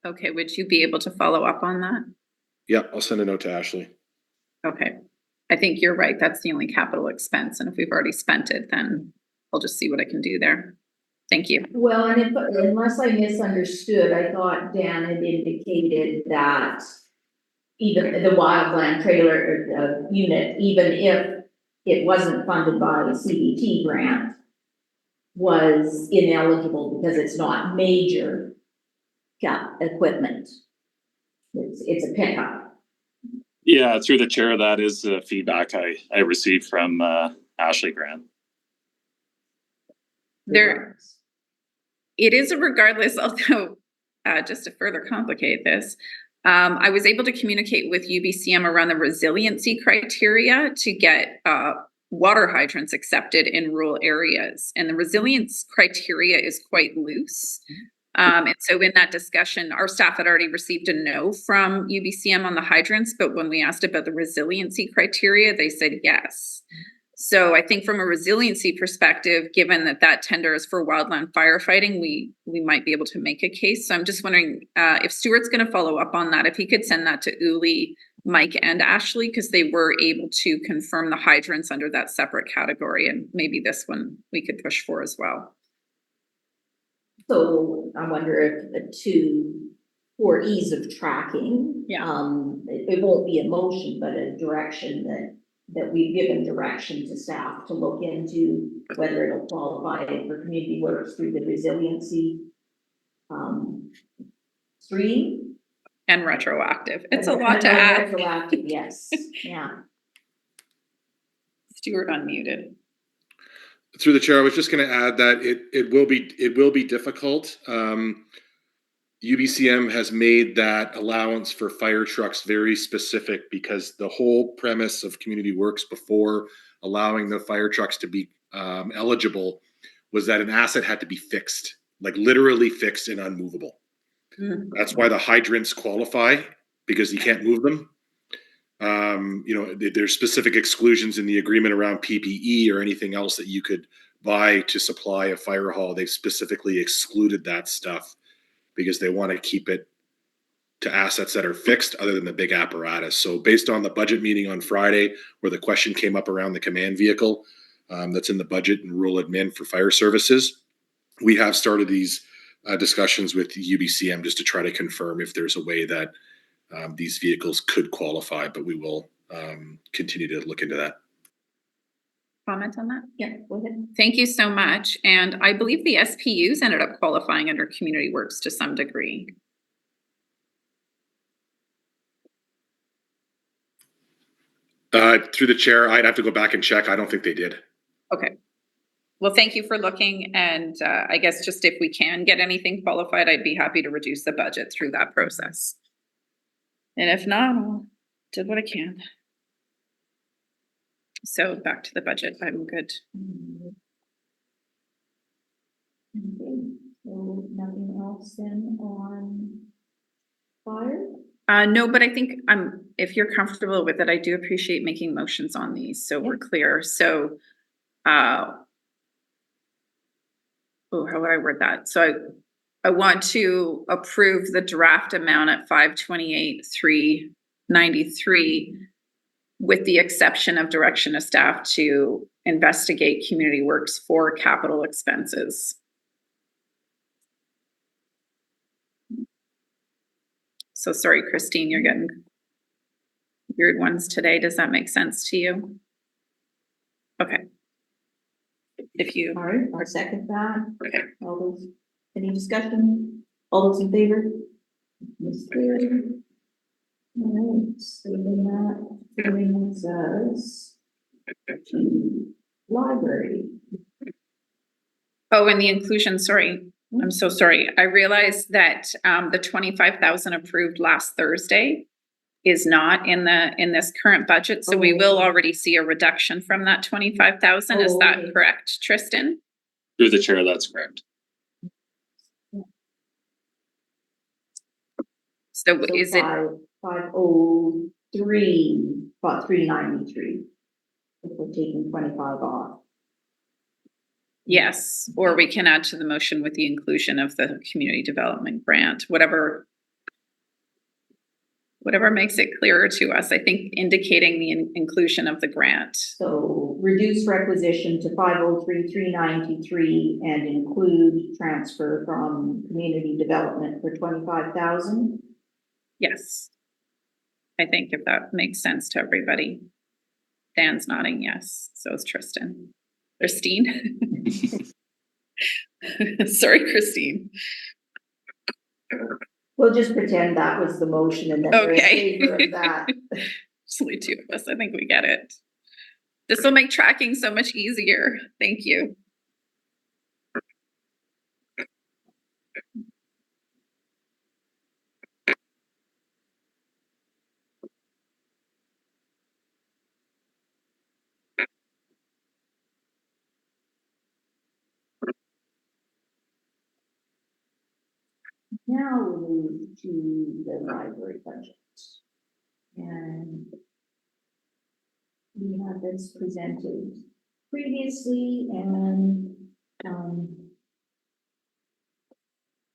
Okay, would you be able to follow up on that? Yeah, I'll send a note to Ashley. Okay, I think you're right. That's the only capital expense. And if we've already spent it, then I'll just see what I can do there. Thank you. Well, and unless I misunderstood, I thought Dan had indicated that even the wildland trailer unit, even if it wasn't funded by a CBT grant, was ineligible because it's not major equipment. It's a pickup. Yeah, through the chair, that is the feedback I received from Ashley Grant. It is a regardless, although just to further complicate this, I was able to communicate with UBCM around the resiliency criteria to get water hydrants accepted in rural areas. And the resilience criteria is quite loose. And so in that discussion, our staff had already received a no from UBCM on the hydrants, but when we asked about the resiliency criteria, they said yes. So I think from a resiliency perspective, given that that tender is for wildland firefighting, we might be able to make a case. So I'm just wondering if Stuart's going to follow up on that, if he could send that to Uli, Mike, and Ashley, because they were able to confirm the hydrants under that separate category, and maybe this one we could push for as well. So I wonder if for ease of tracking. Yeah. It won't be a motion, but a direction that we've given direction to staff to look into whether it'll qualify for community works through the resiliency stream. And retroactive. It's a lot to add. Retroactive, yes, yeah. Stuart unmuted. Through the chair, I was just going to add that it will be difficult. UBCM has made that allowance for fire trucks very specific because the whole premise of community works before allowing the fire trucks to be eligible was that an asset had to be fixed, like literally fixed and unmovable. Mm-hmm. That's why the hydrants qualify, because you can't move them. There's specific exclusions in the agreement around PPE or anything else that you could buy to supply a fire hall. They've specifically excluded that stuff because they want to keep it to assets that are fixed other than the big apparatus. So based on the budget meeting on Friday, where the question came up around the command vehicle that's in the budget and rural admin for fire services, we have started these discussions with UBCM just to try to confirm if there's a way that these vehicles could qualify, but we will continue to look into that. Comment on that? Yeah, go ahead. Thank you so much. And I believe the SPUs ended up qualifying under community works to some degree. Through the chair, I'd have to go back and check. I don't think they did. Okay. Well, thank you for looking. And I guess just if we can get anything qualified, I'd be happy to reduce the budget through that process. And if not, I'll do what I can. So back to the budget, I'm good. Okay, so nothing else then on fire? No, but I think if you're comfortable with it, I do appreciate making motions on these, so we're clear. So, how would I word that? So I want to approve the draft amount at $528,393, with the exception of direction of staff to investigate community works for capital expenses. So sorry, Christine, you're getting weird ones today. Does that make sense to you? Okay. If you. All right, I'll second that. Okay. All those, any discussion? All those in favor? Ms. Cleary. All right, so then that brings us to library. Oh, and the inclusion, sorry. I'm so sorry. I realized that the 25,000 approved last Thursday is not in this current budget. So we will already see a reduction from that 25,000. Is that correct, Tristan? Through the chair, that's correct. So is it 503, about 393? If we're taking 25 off. yes, or we can add to the motion with the inclusion of the community development grant, whatever makes it clearer to us. I think indicating the inclusion of the grant. So reduce requisition to 503,393 and include transfer from community development for 25,000. Yes. I think if that makes sense to everybody. Dan's nodding yes. So is Tristan. Christine. Sorry, Christine. We'll just pretend that was the motion and then we're in favor of that. Just only two of us. I think we get it. This will make tracking so much easier. Thank you. Now we'll move to the library budget. And we have this presented previously and,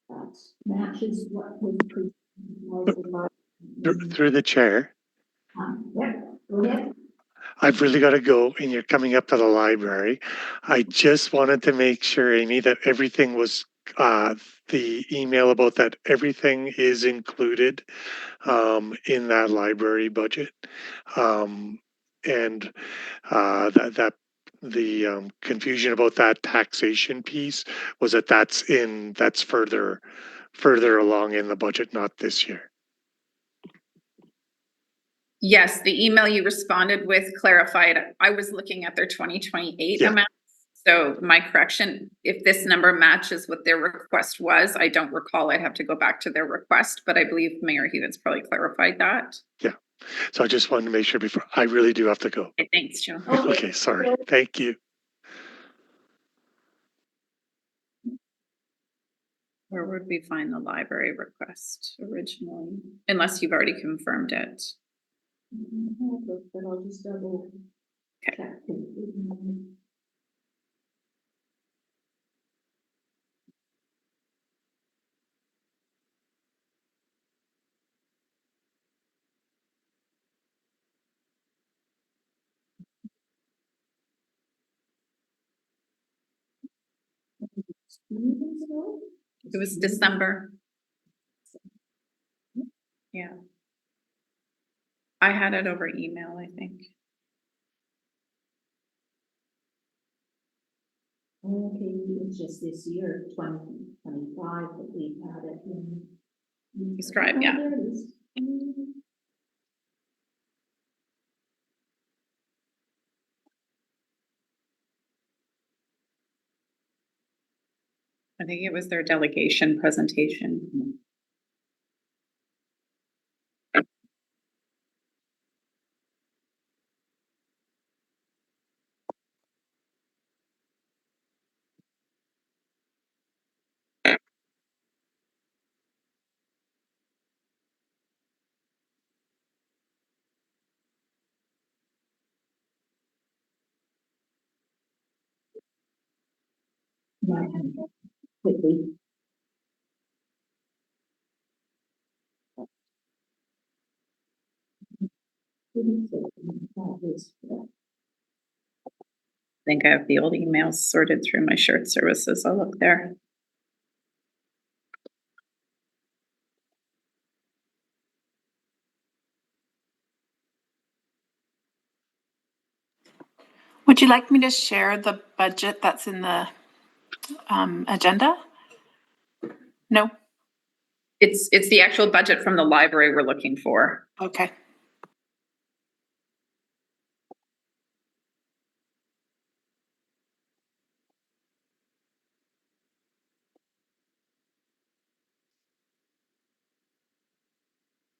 that matches what was presented. Through the chair. Yeah, go ahead. I've really got to go and you're coming up to the library. I just wanted to make sure, Amy, that everything was, the email about that, everything is included in that library budget. And that the confusion about that taxation piece was that that's further along in the budget, not this year. Yes, the email you responded with clarified. I was looking at their 2028 Yeah. amount. So my correction, if this number matches what their request was, I don't recall. I'd have to go back to their request, but I believe Mayor Hewitt's probably clarified that. Yeah. So I just wanted to make sure before I really do have to go. Okay, thanks, Joe. Okay, sorry. Thank you. Where would we find the library request originally? Unless you've already confirmed it. But I'll just double Okay. check. It was December. Yeah. I had it over email, I think. Okay, it's just this year, 2025, that we've had it in. Describe, yeah. There it is. I think it was their delegation presentation. Quickly. I think I have the old emails sorted through my shared services. I'll look there. Would you like me to share the budget that's in the agenda? No? It's the actual budget from the library we're looking for. Okay.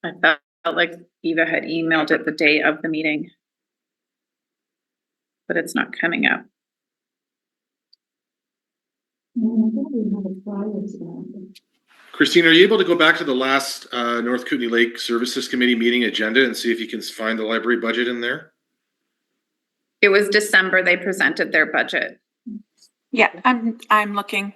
I felt like Eva had emailed it the day of the meeting, but it's not coming up. Christine, are you able to go back to the last North Kootenay Lake Services Committee meeting agenda and see if you can find the library budget in there? It was December, they presented their budget. Yeah, I'm looking.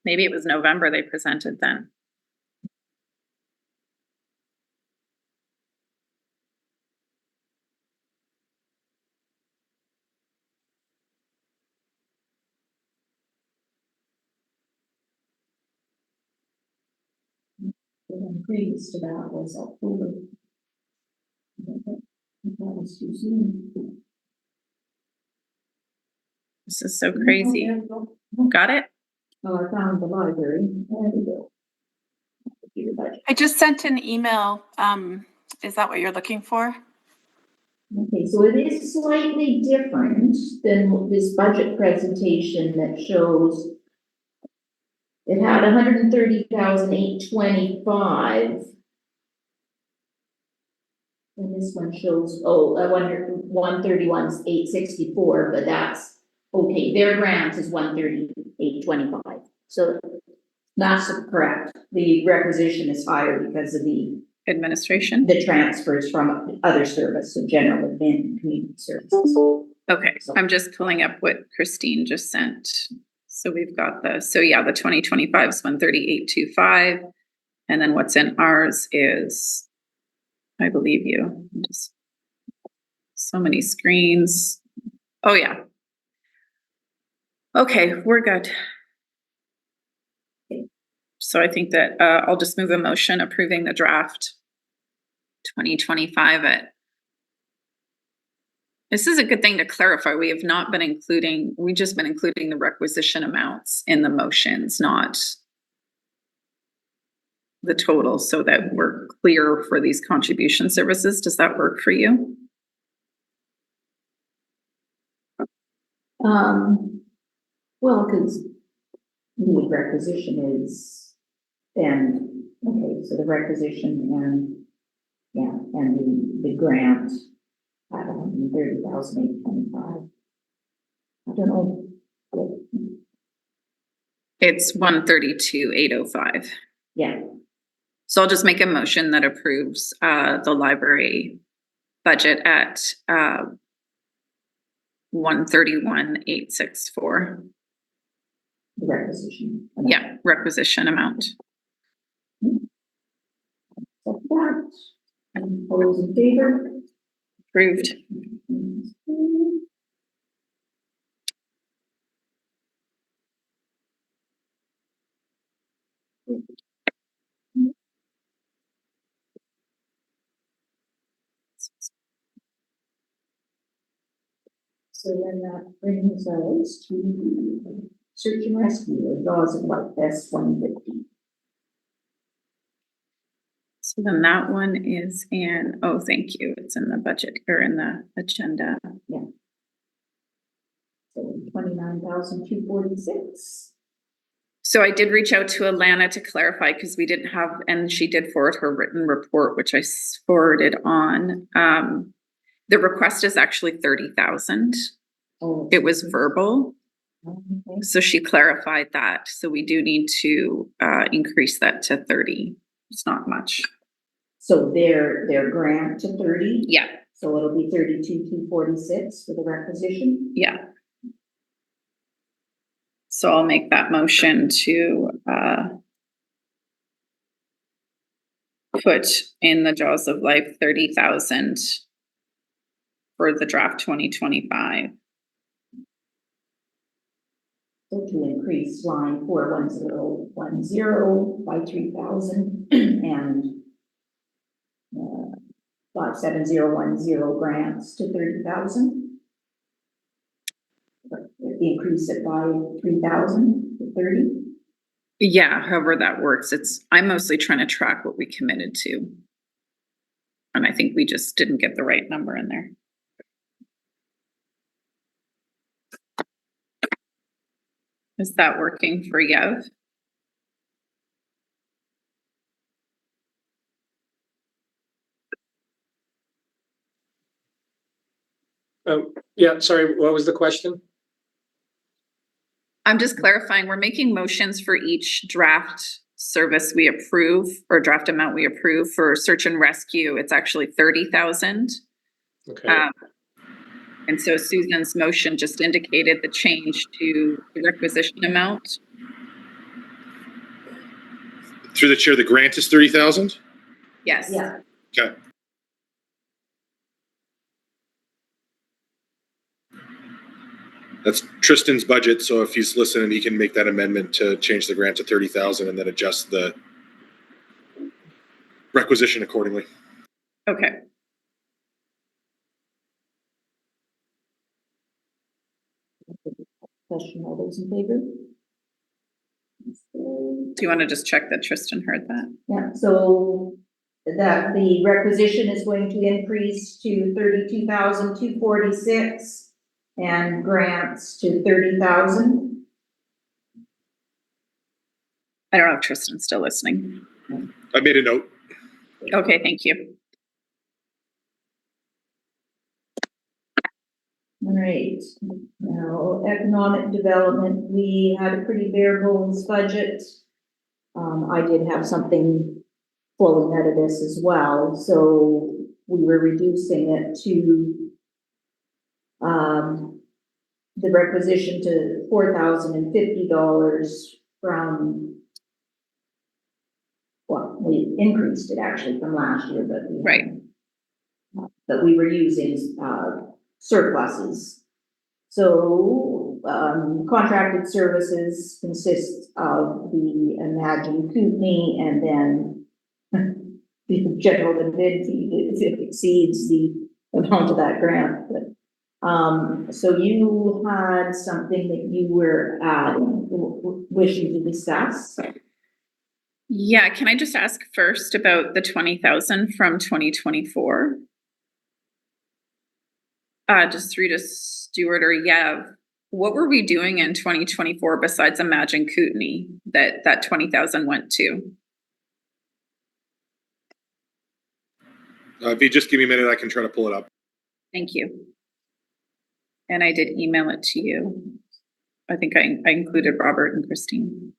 Maybe it was November they presented then. Previous to that was October. That was too soon. This is so crazy. Got it? Oh, I found the library. There we go. I just sent an email. Is that what you're looking for? Okay, so it is slightly different than this budget presentation that shows it had 130,825. And this one shows, oh, 131,864, but that's, okay, their grant is 138,25. So that's correct. The requisition is higher because of the Administration? transfers from other service, so general admin and community services. Okay, I'm just pulling up what Christine just sent. So we've got the 2025 is 138,255. And then what's in ours is, I believe you, just so many screens. Oh yeah. Okay, we're good. So I think that I'll just move a motion approving the draft 2025 at. This is a good thing to clarify. We have not been including, we've just been including the requisition amounts in the motions, not the total, so that we're clear for these contribution services. Does that work for you? Well, because the requisition is, and, okay, so the requisition and, yeah, and the grant at 130,825. I don't know. It's 132,805. Yeah, So I'll just make a motion that approves the library budget at 131,864. the requisition. Yeah, requisition amount. That's that. And all those in favor? Approved. So then that brings us to search and rescue, Laws of Life, S 150. So then that one is in, oh, thank you. It's in the budget or in the agenda. So 29,246. So I did reach out to Alana to clarify because we didn't have, and she did forward her written report, which I forwarded on. The request is actually 30,000. Oh, It was verbal. okay. So she clarified that. So we do need to increase that to 30. It's not much. So their grant to 30. Yeah, So it'll be 32,246 for the requisition. yeah. So I'll make that motion to put in the Jaws of Life 30,000 for the draft 2025. So to increase line 41010 by 3,000 and 57010 grants to 30,000. Increase it by 3,000 to 30. Yeah, however that works. I'm mostly trying to track what we committed to. And I think we just didn't get the right number in there. Is that working for Yev? Yeah, sorry, what was the question? I'm just clarifying, we're making motions for each draft service we approve or draft amount we approve. For search and rescue, it's actually 30,000. Okay. And so Susan's motion just indicated the change to the requisition amount. Through the chair, the grant is 30,000? Yes. Yeah. Okay. That's Tristan's budget, so if he's listening, he can make that amendment to change the grant to 30,000 and then adjust the requisition accordingly. Okay. Question, all those in favor? Do you want to just check that Tristan heard that? Yeah, so that the requisition is going to increase to 32,246 and grants to 30,000. I don't know if Tristan's still listening. I made a note. Okay, thank you. All right, now economic development, we had a pretty bare bones budget. I did have something flowing out of this as well, so we were reducing it to the requisition to $4,050 from, well, we increased it actually from last year, but Right. But we were using surpluses. So contracted services consists of the Imagine Kootenay and then the general bid fee if it exceeds the amount of that grant. But, so you had something that you were wishing to discuss. Yeah, can I just ask first about the 20,000 from 2024? Just through to Stuart or Yev, what were we doing in 2024 besides Imagine Kootenay that 20,000 went to? If you just give me a minute, I can try to pull it up. Thank you. And I did email it to you. I think I included Robert and Christine.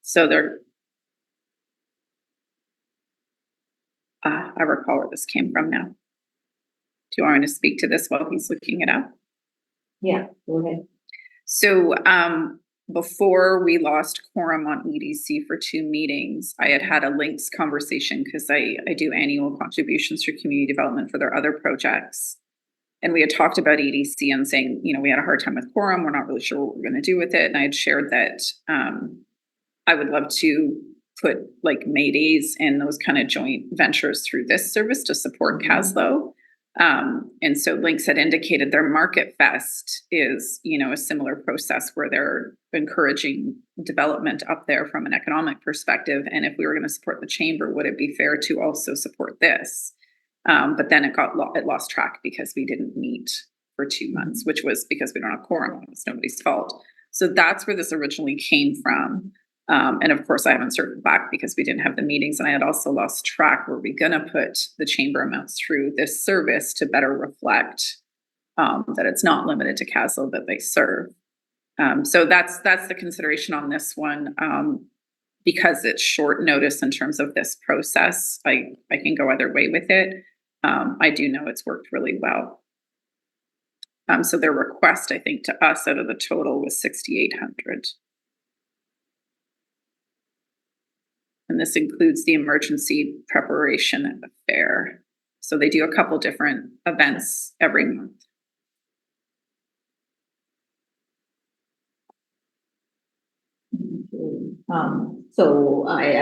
So there, I recall where this came from now. Do you want me to speak to this while he's looking it up? Yeah, go ahead. So before we lost quorum on EDC for 2 meetings, I had a links conversation because I do annual contributions for community development for their other projects. And we had talked about EDC and saying, you know, we had a hard time with quorum. We're not really sure what we're going to do with it. And I had shared that I would love to put like May days and those kind of joint ventures through this service to support Caslow. And so Links had indicated their Market Fest is, you know, a similar process where they're encouraging development up there from an economic perspective. And if we were going to support the chamber, would it be fair to also support this? But then it lost track because we didn't meet for 2 months, which was because we don't have quorum. It was nobody's fault. So that's where this originally came from. And of course, I haven't circled back because we didn't have the meetings, and I had also lost track. Were we going to put the chamber amounts through this service to better reflect that it's not limited to Castle that they serve? So that's the consideration on this one. Because it's short notice in terms of this process, I can go either way with it. I do know it's worked really well. So their request, I think, to us out of the total was 6,800. And this includes the emergency preparation at the fair. So they do a couple different events every month. So I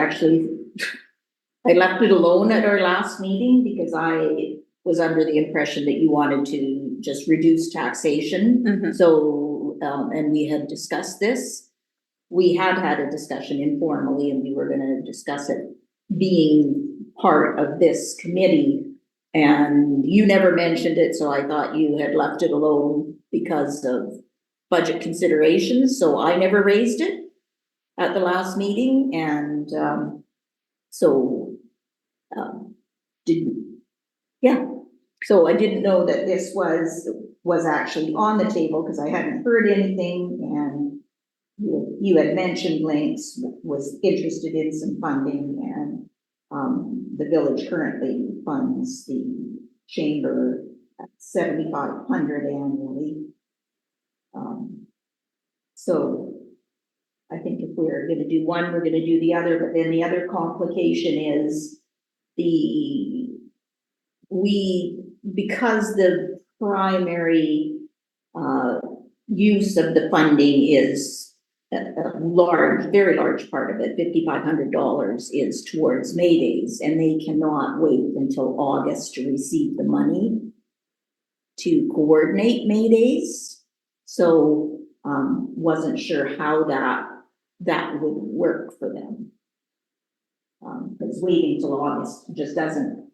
left it alone at our last meeting because I was under the impression that you wanted to just reduce taxation. Mm-hmm. So, and we had discussed this. We had a discussion informally and we were going to discuss it being part of this committee. And you never mentioned it, so I thought you had left it alone because of budget considerations. So I never raised it at the last meeting, and so I didn't know that this was actually on the table because I hadn't heard anything, and you had mentioned Links was interested in some funding, and the village currently funds the chamber at $7,500 annually. So I think if we're going to do one, we're going to do the other, but then the other complication is because the primary use of the funding is a large, very large part of it, $5,500 is towards May Days, and they cannot wait until August to receive the money to coordinate May Days. So wasn't sure how that would work for them. Because waiting till August just doesn't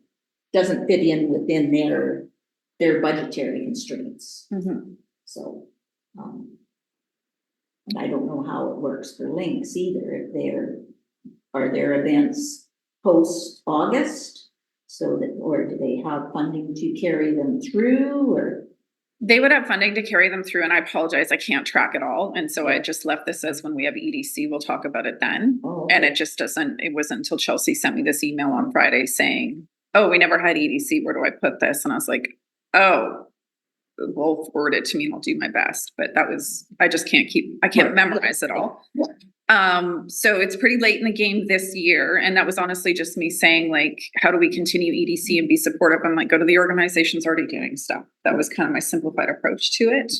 fit in within their budgetary constraints. Mhm. So, and I don't know how it works for Lynx either, if are there events post-August? So that, or do they have funding to carry them through, or? They would have funding to carry them through, and I apologize, I can't track it all. And so I just left this as when we have EDC, we'll talk about it then. Oh, And okay. it wasn't until Chelsea sent me this email on Friday saying, oh, we never had EDC, where do I put this? And I was like, oh, well, forward it to me and I'll do my best. But I just can't memorize it all. So it's pretty late in the game this year. And that was honestly just me saying, like, how do we continue EDC and be supportive? I'm like, go to the organizations already doing stuff. That was kind of my simplified approach to it.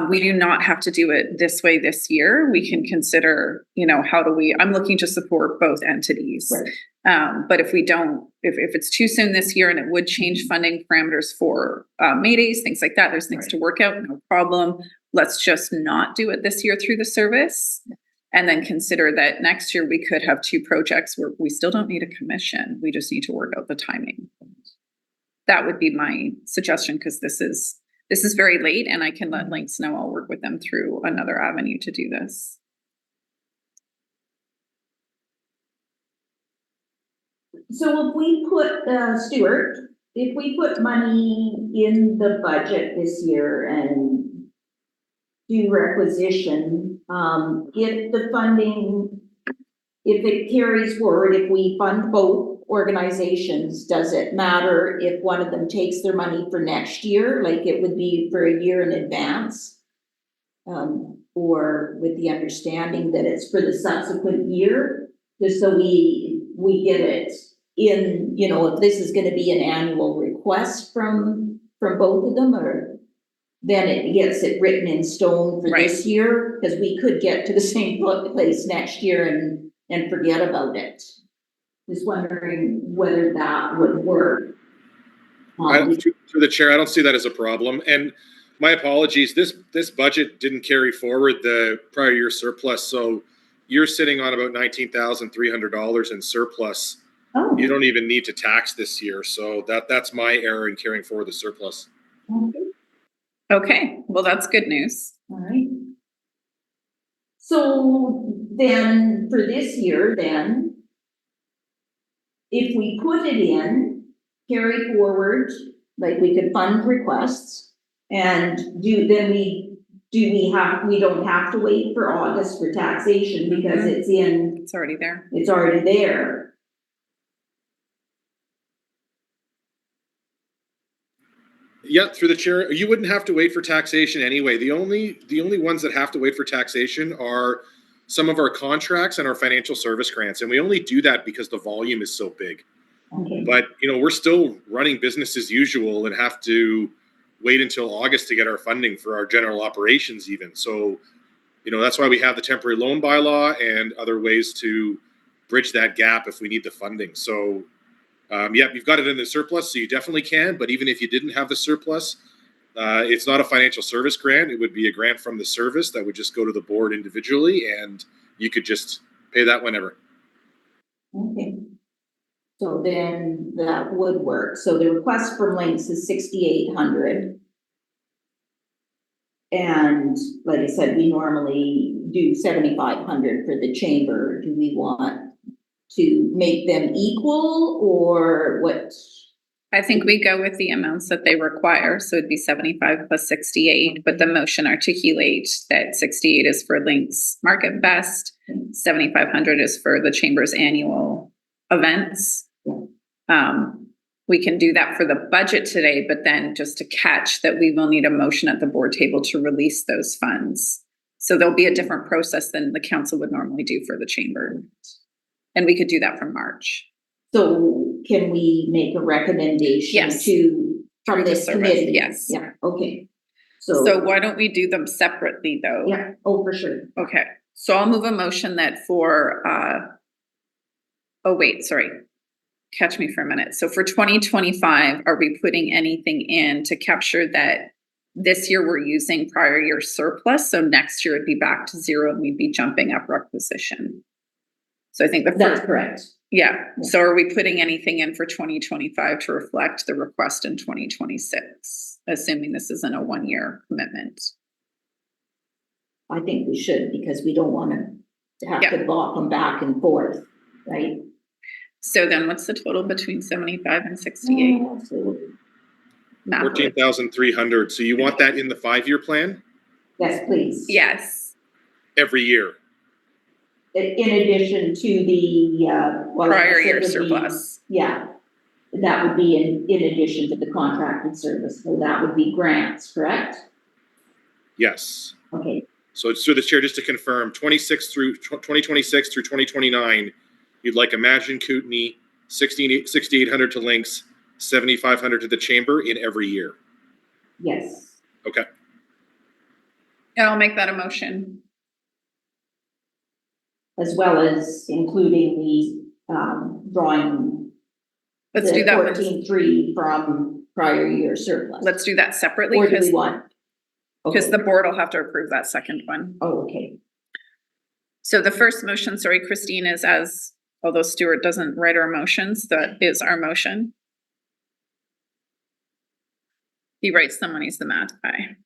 We do not have to do it this way this year. We can consider, I'm looking to support both entities. Right. But if we don't, if it's too soon this year and it would change funding parameters for May Days, things like that, there's things to work out, no problem. Let's just not do it this year through the service. And then consider that next year we could have two projects where we still don't need a commission. We just need to work out the timing. That would be my suggestion, because this is very late and I can let Lynx know I'll work with them through another avenue to do this. So if we put, Stuart, if we put money in the budget this year and do requisition, if the funding, if it carries forward, if we fund both organizations, does it matter if one of them takes their money for next year, like it would be for a year in advance? Or with the understanding that it's for the subsequent year, just so we get it in, if this is gonna be an annual request from both of them, or then it gets it written in stone for this year, because we could get to the same place next year and forget about it. Just wondering whether that would work. Through the chair, I don't see that as a problem. And my apologies, this budget didn't carry forward the prior year surplus. So you're sitting on about $19,300 in surplus. Oh. You don't even need to tax this year. So that's my error in carrying forward the surplus. Okay, well, that's good news. All right. So then for this year, if we put it in, carry forward, like we could fund requests and we don't have to wait for August for taxation because It's already there. It's already there. Yeah, through the chair, you wouldn't have to wait for taxation anyway. The only ones that have to wait for taxation are some of our contracts and our financial service grants. And we only do that because the volume is so big. Okay. But, we're still running business as usual and have to wait until August to get our funding for our general operations even. So, that's why we have the temporary loan bylaw and other ways to bridge that gap if we need the funding. So, you've got it in the surplus, so you definitely can. But even if you didn't have the surplus, it's not a financial service grant. It would be a grant from the service that would just go to the board individually, and you could just pay that whenever. Okay. So then that would work. So the request from Lynx is $6,800. And like I said, we normally do $7,500 for the chamber. Do we want to make them equal, or what? I think we go with the amounts that they require. So it'd be 75 plus 68, but the motion articulates that 68 is for Lynx Market Best, 7,500 is for the chamber's annual events. We can do that for the budget today, but then just to catch that we will need a motion at the board table to release those funds. So there'll be a different process than the council would normally do for the chamber. And we could do that from March. So can we make a recommendation Yes. to from through the this service, committee. yes. Yeah, okay. So why don't we do them separately though? Yeah, oh, for sure. Okay, so I'll move a motion that for, oh wait, sorry. Catch me for a minute. So for 2025, are we putting anything in to capture that this year we're using prior year surplus? So next year it'd be back to zero and we'd be jumping up requisition. So I think That's correct. yeah. So are we putting anything in for 2025 to reflect the request in 2026, assuming this isn't a 1-year commitment? I think we should, because we don't want to have Yeah. to block them back and forth, right? So then what's the total between 75 and 68? Math. 14,300. So you want that in the 5-year plan Yes, please. Yes. every year? In addition to the, well, I Prior guess it year would be- surplus. Yeah, that would be in addition to the contracted service, so that would be grants, correct? Yes. Okay, So it's through the chair, just to confirm, 2026 through 2029, you'd like Imagine Kootenay, 6,800 to Lynx, 7,500 to the chamber in every year. yes. Okay. And I'll make that a motion. As well as including the, drawing. Let's do that one. 14.3 from prior year surplus. Let's do that separately Or do we because want? Okay. the board will have to approve that second one. Oh, okay. So the first motion, sorry, Christine, is as, although Stuart doesn't write our motions, that is our motion. He writes them when he's the math guy.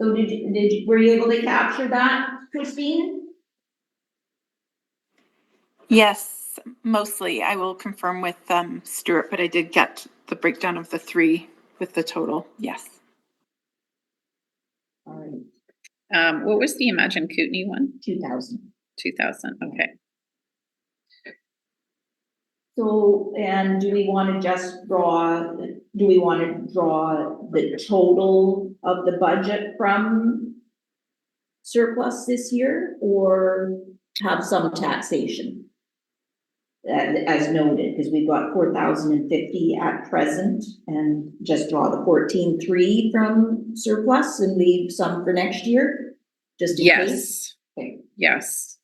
So were you able to capture that, Christine? Yes, mostly. I will confirm with Stuart, but I did get the breakdown of the 3 with the total. Yes. All right, What was the Imagine Kootenay one? 2,000. 2,000, okay. So, and do we want to just draw, the total of the budget from surplus this year, or have some taxation? As noted, because we've got 4,050 at present, and just draw the 14.3 from surplus and leave some for next year, just in case? Yes, Okay. yes.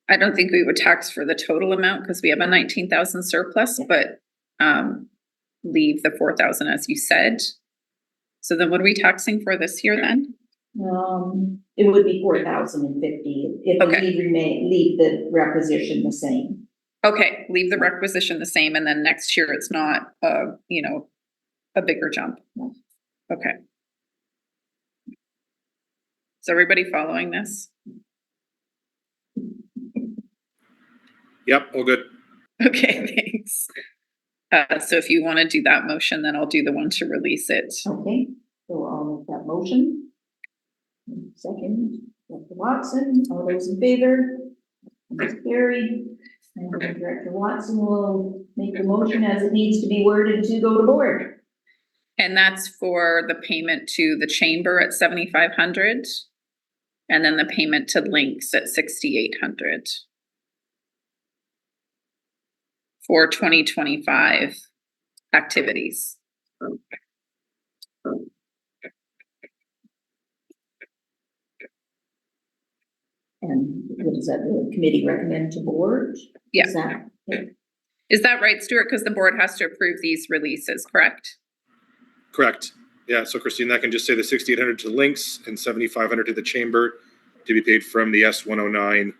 I don't think we would tax for the total amount because we have a 19,000 surplus, but leave the 4,000 as you said. So then what are we taxing for this year then? It would be 4,050 if Okay. we leave the requisition the same. Okay, leave the requisition the same and then next year it's not a bigger jump. Okay. Is everybody following this? Yep, all good. Okay, thanks. So if you want to do that motion, then I'll do the one to release it. Okay, so I'll make that motion. Second, Dr. Watson, all those in favor? That's carried. And Director Watson will make the motion as it needs to be worded to go to board. And that's for the payment to the chamber at 7,500. And then the payment to Lynx at 6,800. For 2025 activities. And what does that, the committee recommend to board? Yeah. Is that right, Stuart? Because the board has to approve these releases, correct? Correct. Yeah, so Christine, that can just say the 6,800 to Lynx and 7,500 to the chamber to be paid from the S109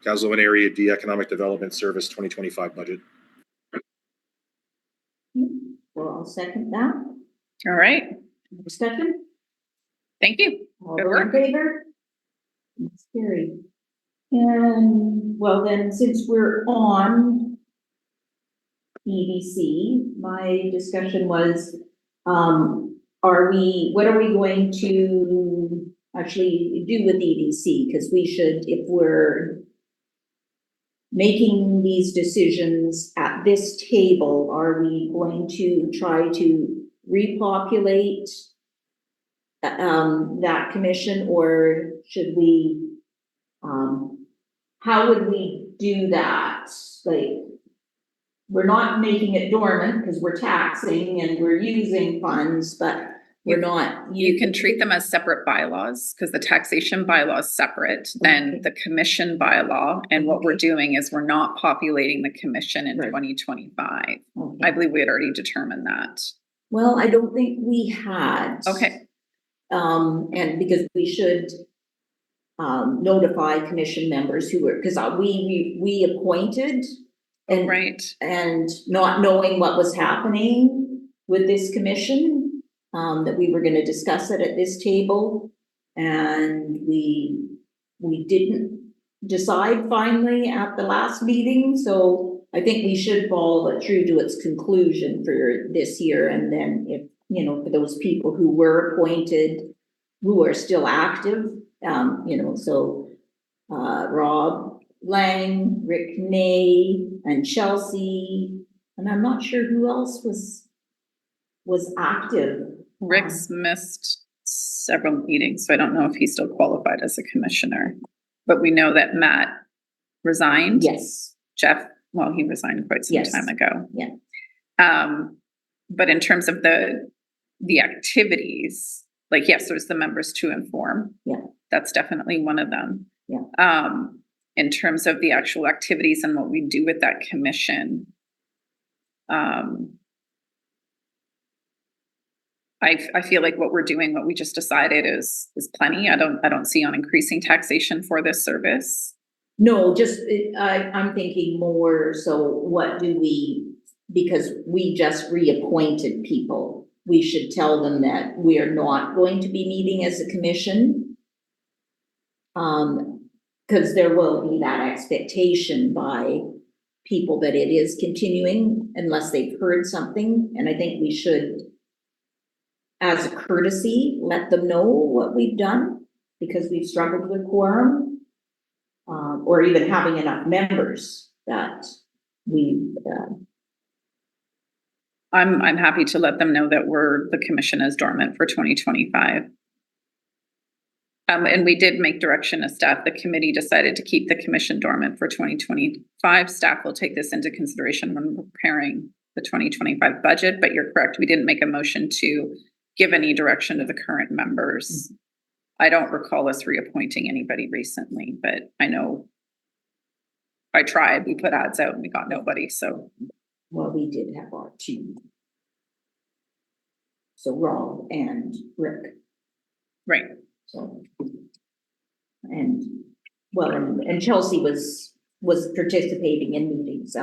Caslowan Area D Economic Development Service 2025 budget. Well, I'll second that. All right. Discussion? Thank you. All Good those in work. favor? That's carried. And well, then, since we're on EDC, my discussion was, what are we going to actually do with EDC? Because we should, if we're making these decisions at this table, are we going to try to repopulate that commission, or should we, how would we do that? Like, we're not making it dormant because we're taxing and we're using funds, but we're not. You can treat them as separate bylaws because the taxation bylaw is separate than the commission bylaw. And what we're doing is we're not populating the commission in 2025. I believe we had already determined that. Well, I don't think we had. Okay. And because we should notify commission members who were, because we appointed and Right. and not knowing what was happening with this commission, that we were going to discuss it at this table, and we didn't decide finally at the last meeting. So I think we should follow it through to its conclusion for this year, and then if, you know, for those people who were appointed, who are still active, you know, so Rob Lang, Rick Ney, and Chelsea, and I'm not sure who else was active. Rick's missed several meetings, so I don't know if he's still qualified as a commissioner. But we know that Matt resigned. Yes. Jeff, well, he resigned quite some time ago. Yeah. But in terms of the activities, like, yes, there's the members to inform. Yeah. That's definitely one of them. Yeah. In terms of the actual activities and what we do with that commission, I feel like what we're doing, what we just decided is plenty. I don't see on increasing taxation for this service. No, just I'm thinking more. So what do we? Because we just reappointed people, we should tell them that we are not going to be meeting as a commission. Because there will be that expectation by people that it is continuing unless they've heard something, and I think we should, as a courtesy, let them know what we've done, because we've struggled with quorum, or even having enough members that we. I'm happy to let them know that the commission is dormant for 2025. And we did make direction to staff. The committee decided to keep the commission dormant for 2025. Staff will take this into consideration when preparing the 2025 budget, but you're correct. We didn't make a motion to give any direction to the current members. I don't recall us reappointing anybody recently, but I know I tried. We put ads out and we got nobody, so. Well, we did have our two. So Rob and Rick. Right. So, and well, and Chelsea was participating in meetings.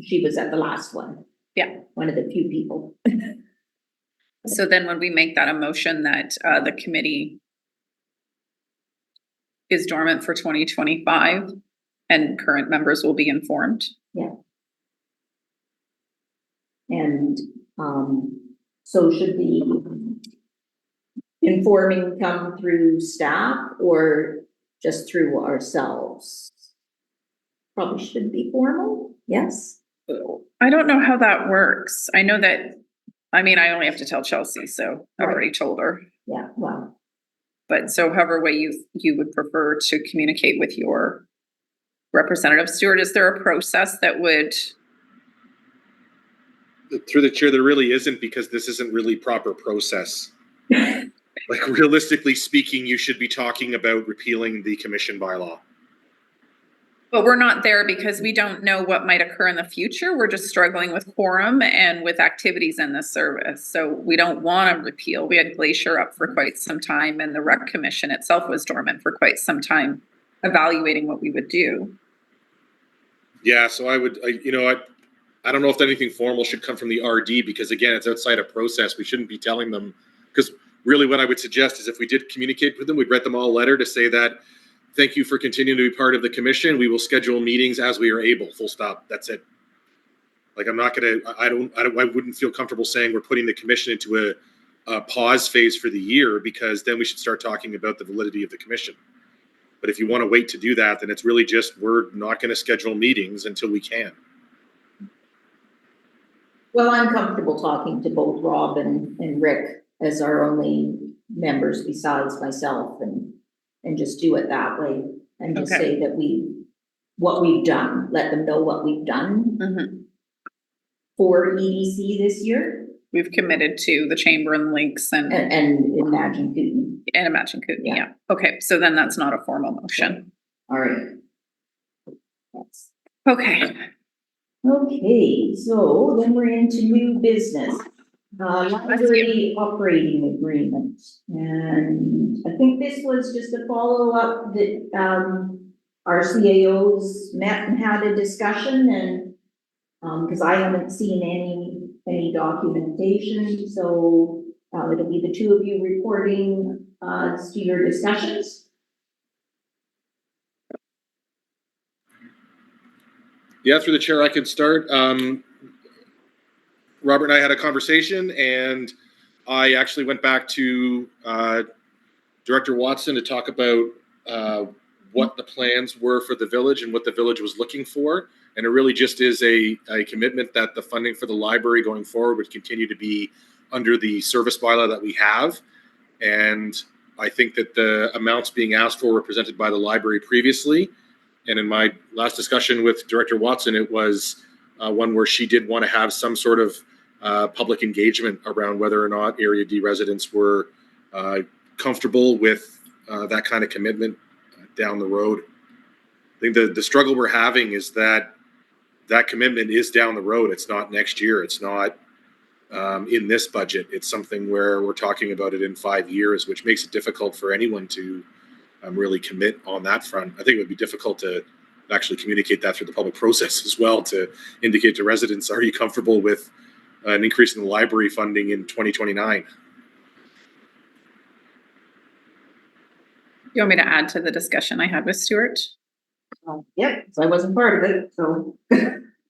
She was at the last one. Yeah. One of the few people. So then when we make that a motion that the committee is dormant for 2025 and current members will be informed. Yeah. And so should the informing come through staff or just through ourselves? Probably should be formal, yes? I don't know how that works. I know that, I mean, I only have to tell Chelsea, so I've already told her. Yeah, well. But so however way you would prefer to communicate with your representative. Stuart, is there a process that would? Through the chair, there really isn't, because this isn't really proper process. Like, realistically speaking, you should be talking about repealing the commission bylaw. But we're not there because we don't know what might occur in the future. We're just struggling with quorum and with activities in the service. So we don't want to repeal. We had Glacier up for quite some time, and the Rec Commission itself was dormant for quite some time, evaluating what we would do. Yeah, so I don't know if anything formal should come from the RD, because again, it's outside of process. We shouldn't be telling them, because really what I would suggest is if we did communicate with them, we'd write them all a letter to say that, thank you for continuing to be part of the commission. We will schedule meetings as we are able, full stop. That's it. Like, I'm not going to, I wouldn't feel comfortable saying we're putting the commission into a pause phase for the year, because then we should start talking about the validity of the commission. But if you want to wait to do that, then it's really just, we're not going to schedule meetings until we can. Well, I'm comfortable talking to both Rob and Rick as our only members besides myself and just do it that way. And just Okay. say that what we've done, let them know what we've done Mhm. for EDC this year We've committed to the chamber and links and Imagine Kootenay. Imagine Kootenay, Yeah. yeah. Okay, so then that's not a formal motion. All right. That's Okay. okay, so then we're into new business. Library operating agreement. And I think this was just a follow-up that, our CAOs met and had a discussion and, because I haven't seen any documentation, so, it'll be the two of you reporting, to your discussions. Yeah, through the chair, I could start. Robert and I had a conversation, and I actually went back to Director Watson to talk about what the plans were for the village and what the village was looking for. And it really just is a commitment that the funding for the library going forward would continue to be under the service bylaw that we have. And I think that the amounts being asked for were presented by the library previously. And in my last discussion with Director Watson, it was one where she did want to have some sort of public engagement around whether or not Area D residents were comfortable with that kind of commitment down the road. I think the struggle we're having is that commitment is down the road. It's not next year. It's not in this budget. It's something where we're talking about it in 5 years, which makes it difficult for anyone to really commit on that front. I think it would be difficult to actually communicate that through the public process as well, to indicate to residents, are you comfortable with an increase in the library funding in 2029? You want me to add to the discussion I had with Stuart? Yep, so I wasn't part of it, so.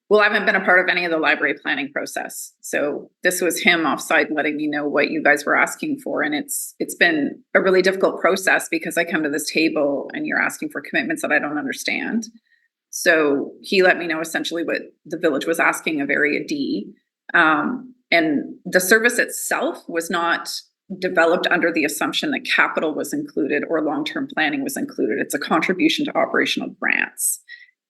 Well, I haven't been a part of any of the library planning process. So this was him offside letting me know what you guys were asking for. And it's been a really difficult process because I come to this table and you're asking for commitments that I don't understand. So he let me know essentially what the village was asking of Area D. And the service itself was not developed under the assumption that capital was included or long-term planning was included. It's a contribution to operational grants.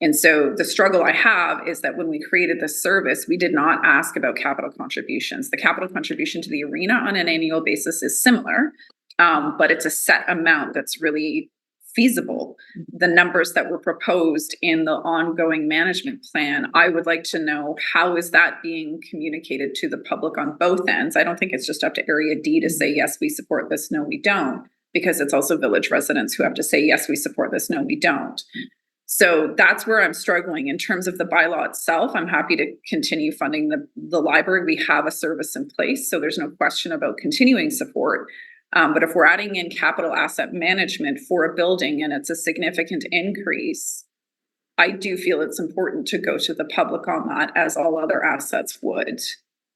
And so the struggle I have is that when we created this service, we did not ask about capital contributions. The capital contribution to the arena on an annual basis is similar, but it's a set amount that's really feasible. The numbers that were proposed in the ongoing management plan, I would like to know, how is that being communicated to the public on both ends? I don't think it's just up to Area D to say, yes, we support this, no, we don't, because it's also village residents who have to say, yes, we support this, no, we don't. So that's where I'm struggling. In terms of the bylaw itself, I'm happy to continue funding the library. We have a service in place, so there's no question about continuing support. But if we're adding in capital asset management for a building and it's a significant increase, I do feel it's important to go to the public on that, as all other assets would,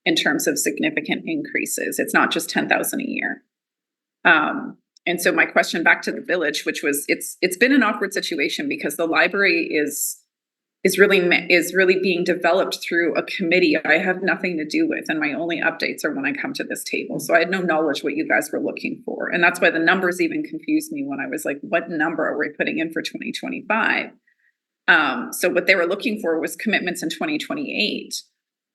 in terms of significant increases. It's not just 10,000 a year. And so my question back to the village, which was, it's been an awkward situation because the library is really being developed through a committee I have nothing to do with, and my only updates are when I come to this table. So I had no knowledge what you guys were looking for, and that's why the numbers even confused me when I was like, what number are we putting in for 2025? So what they were looking for was commitments in 2028.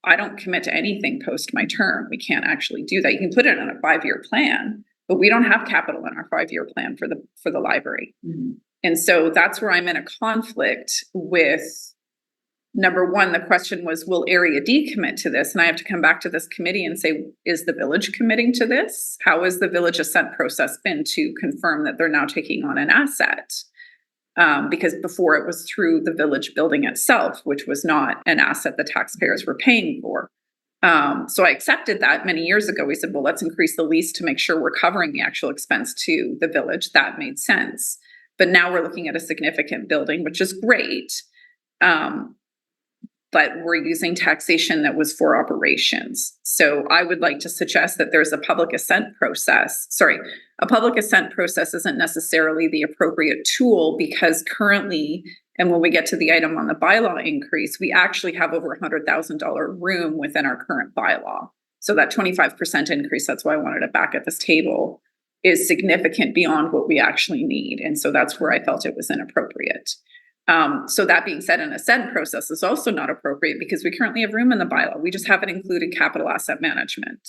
I don't commit to anything post my term. We can't actually do that. You can put it on a 5-year plan, but we don't have capital in our 5-year plan for the library. Mm-hmm. And so that's where I'm in a conflict with, number one, the question was, will Area D commit to this? And I have to come back to this committee and say, is the village committing to this? How has the village assent process been to confirm that they're now taking on an asset? Because before it was through the village building itself, which was not an asset the taxpayers were paying for. So I accepted that many years ago. We said, well, let's increase the lease to make sure we're covering the actual expense to the village. That made sense. But now we're looking at a significant building, which is great. But we're using taxation that was for operations. So I would like to suggest that there's a public assent process. Sorry, a public assent process isn't necessarily the appropriate tool because currently, and when we get to the item on the bylaw increase, we actually have over $100,000 room within our current bylaw. So that 25% increase, that's why I wanted it back at this table, is significant beyond what we actually need. And so that's where I felt it was inappropriate. So that being said, an assent process is also not appropriate because we currently have room in the bylaw. We just haven't included capital asset management.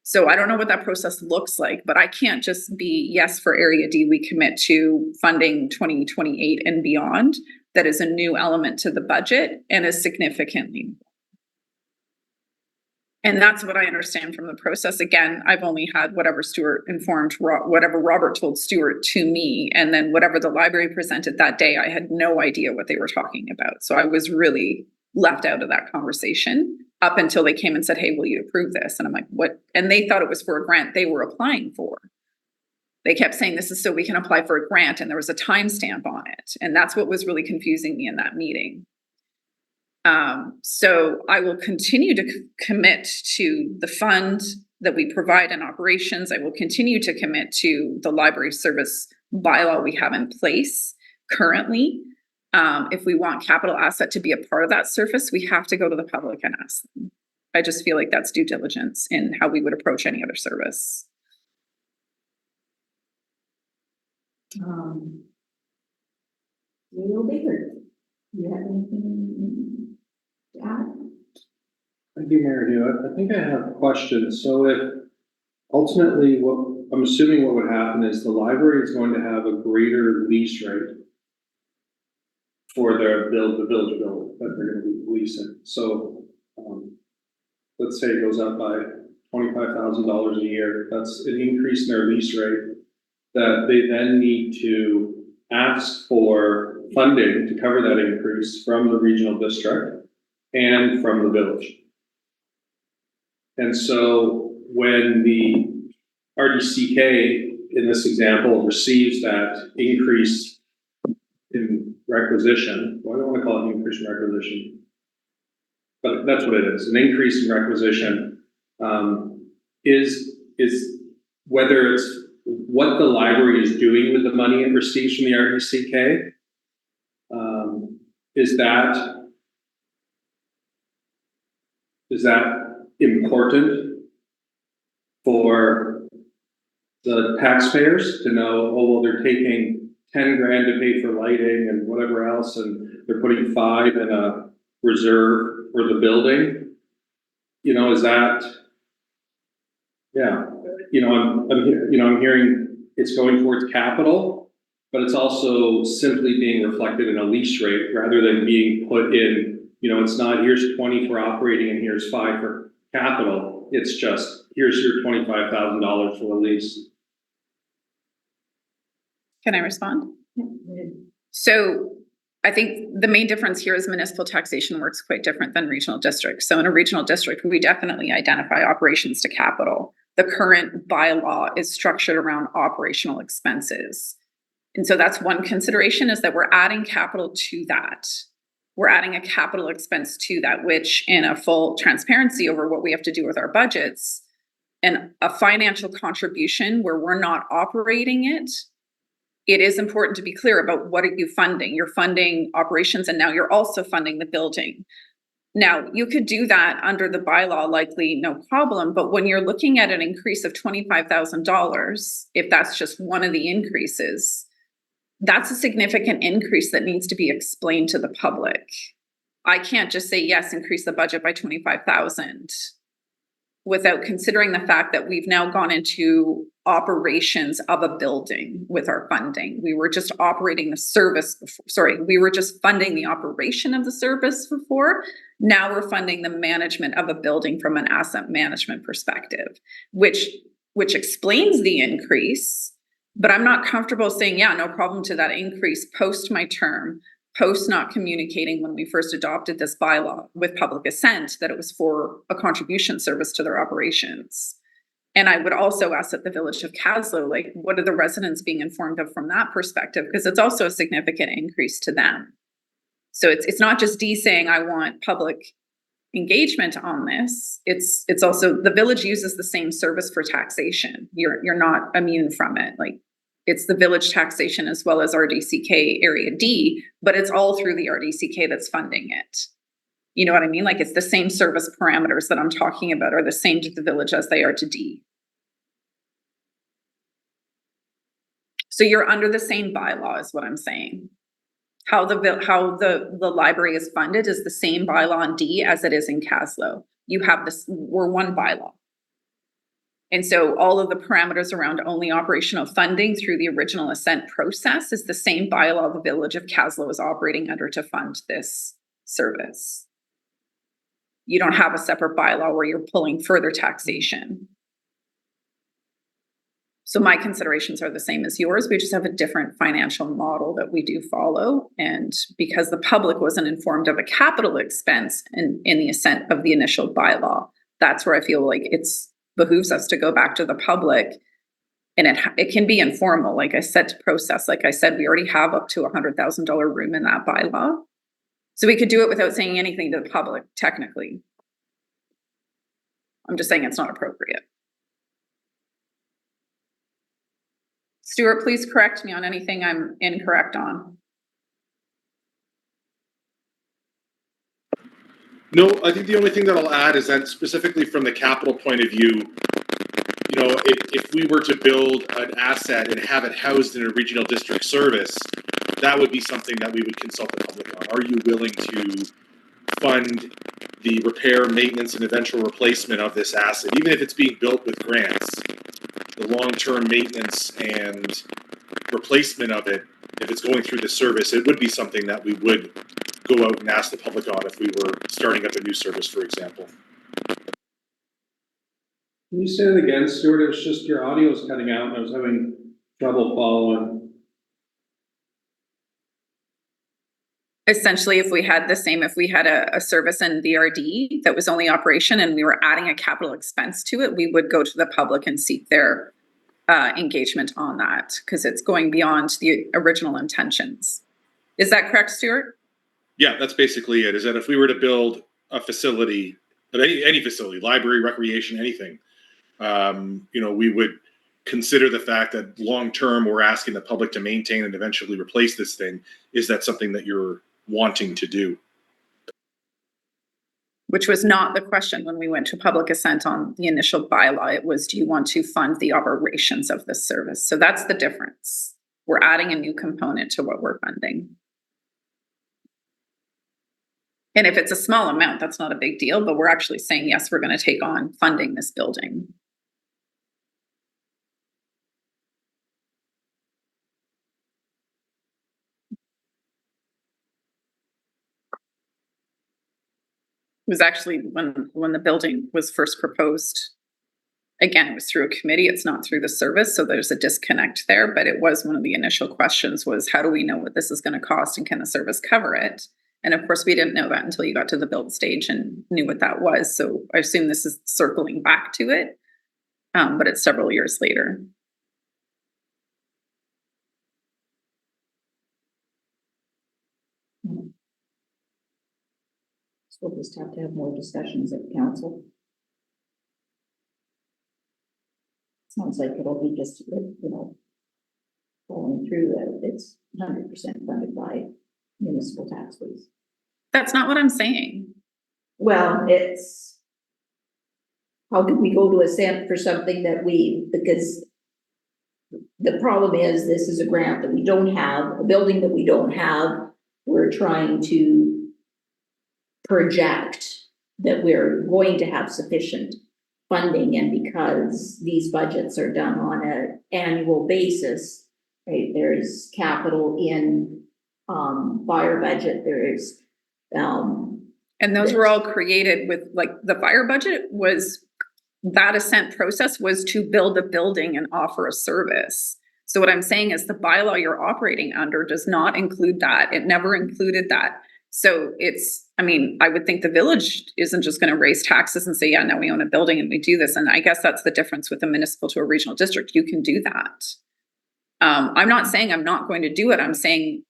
So I don't know what that process looks like, but I can't just be, yes, for Area D, we commit to funding 2028 and beyond. That is a new element to the budget and is significantly. And that's what I understand from the process. Again, I've only had whatever Stuart informed, whatever Robert told Stuart to me, and then whatever the library presented that day, I had no idea what they were talking about. So I was really left out of that conversation up until they came and said, hey, will you approve this? And I'm like, what? And they thought it was for a grant they were applying for. They kept saying this is so we can apply for a grant, and there was a timestamp on it. And that's what was really confusing me in that meeting. So I will continue to commit to the fund that we provide in operations. I will continue to commit to the library service bylaw we have in place currently. If we want capital asset to be a part of that service, we have to go to the public and ask them. I just feel like that's due diligence in how we would approach any other service. Real bigger. You have anything to add? Thank you, Mary Hugh. I think I have a question. So if ultimately what I'm assuming what would happen is the library is going to have a greater lease rate for their village building that they're going to be leasing. So let's say it goes up by $25,000 a year. That's an increase in their lease rate that they then need to ask for funding to cover that increase from the regional district and from the village. And so when the RDCK in this example receives that increase in requisition, well, I don't want to call it an increase in requisition, but that's what it is, an increase in requisition, is whether it's what the library is doing with the money it receives from the RDCK, is that important for the taxpayers to know, oh, well, they're taking 10 grand to pay for lighting and whatever else, and they're putting 5 in a reserve for the building? You know, is that, yeah, you know, I'm hearing it's going towards capital, but it's also simply being reflected in a lease rate rather than being put in, you know, it's not here's 20 for operating and here's 5 for capital. It's just here's your $25,000 for the lease. Can I respond? So I think the main difference here is municipal taxation works quite different than regional districts. So in a regional district, we definitely identify operations to capital. The current bylaw is structured around operational expenses. And so that's one consideration, is that we're adding capital to that. We're adding a capital expense to that, which in a full transparency over what we have to do with our budgets and a financial contribution where we're not operating it, it is important to be clear about what are you funding. You're funding operations, and now you're also funding the building. Now, you could do that under the bylaw, likely no problem, but when you're looking at an increase of $25,000, if that's just one of the increases, that's a significant increase that needs to be explained to the public. I can't just say, yes, increase the budget by 25,000 without considering the fact that we've now gone into operations of a building with our funding. We were just operating the service before, we were just funding the operation of the service before. Now we're funding the management of a building from an asset management perspective, which explains the increase. But I'm not comfortable saying, yeah, no problem to that increase post my term, post not communicating when we first adopted this bylaw with public assent that it was for a contribution service to their operations. And I would also ask that the village of Kaslo, like, what are the residents being informed of from that perspective? Because it's also a significant increase to them. So it's not just D saying, I want public engagement on this, it's also, the village uses the same service for taxation. You're not immune from it. Like, it's the village taxation as well as RDCK Area D, but it's all through the RDCK that's funding it. You know what I mean? Like, it's the same service parameters that I'm talking about are the same to the village as they are to D. So you're under the same bylaw is what I'm saying. How the library is funded is the same bylaw in D as it is in Caslow. You have this, we're one bylaw. And so all of the parameters around only operational funding through the original assent process is the same bylaw the village of Caslow is operating under to fund this service. You don't have a separate bylaw where you're pulling further taxation. So my considerations are the same as yours. We just have a different financial model that we do follow. And because the public wasn't informed of a capital expense in the assent of the initial bylaw, that's where I feel like it's behooves us to go back to the public. And it can be informal, like I said, to process. Like I said, we already have up to $100,000 room in that bylaw. So we could do it without saying anything to the public, technically. I'm just saying it's not appropriate. Stuart, please correct me on anything I'm incorrect on. No, I think the only thing that I'll add is that specifically from the capital point of view, you know, if we were to build an asset and have it housed in a regional district service, that would be something that we would consult the public on. Are you willing to fund the repair, maintenance, and eventual replacement of this asset, even if it's being built with grants? The long-term maintenance and replacement of it, if it's going through the service, it would be something that we would go out and ask the public on if we were starting up a new service, for example. Can you say it again, Stuart? It was just your audio was cutting out and I was having trouble following. Essentially, if we had a service in VRD that was only operation and we were adding a capital expense to it, we would go to the public and seek their engagement on that because it's going beyond the original intentions. Is that correct, Stuart? Yeah, that's basically it. Is that if we were to build a facility, but any facility, library, recreation, anything, you know, we would consider the fact that long term we're asking the public to maintain and eventually replace this thing. Is that something that you're wanting to do? Which was not the question when we went to public assent on the initial bylaw. It was, do you want to fund the operations of this service? So that's the difference. We're adding a new component to what we're funding. And if it's a small amount, that's not a big deal, but we're actually saying, yes, we're going to take on funding this building. It was actually when the building was first proposed. Again, it was through a committee. It's not through the service. So there's a disconnect there, but it was one of the initial questions was, how do we know what this is going to cost and can the service cover it? And of course, we didn't know that until you got to the build stage and knew what that was. So I assume this is circling back to it, but it's several years later. So we'll just have to have more discussions at council. Sounds like it'll be just, you know, going through that. It's 100% funded by municipal taxes. That's not what I'm saying. Well, it's, how can we go to assent for something that because the problem is this is a grant that we don't have, a building that we don't have. We're trying to project that we're going to have sufficient funding, and because these budgets are done on an annual basis, right? There's capital in fire budget, there's and those were all created with, like, the fire budget was, that assent process was to build a building and offer a service. So what I'm saying is the bylaw you're operating under does not include that. It never included that. So it's, I mean, I would think the village isn't just going to raise taxes and say, yeah, now we own a building and we do this. And I guess that's the difference with a municipal to a regional district. You can do that. I'm not saying I'm not going to do it. I'm saying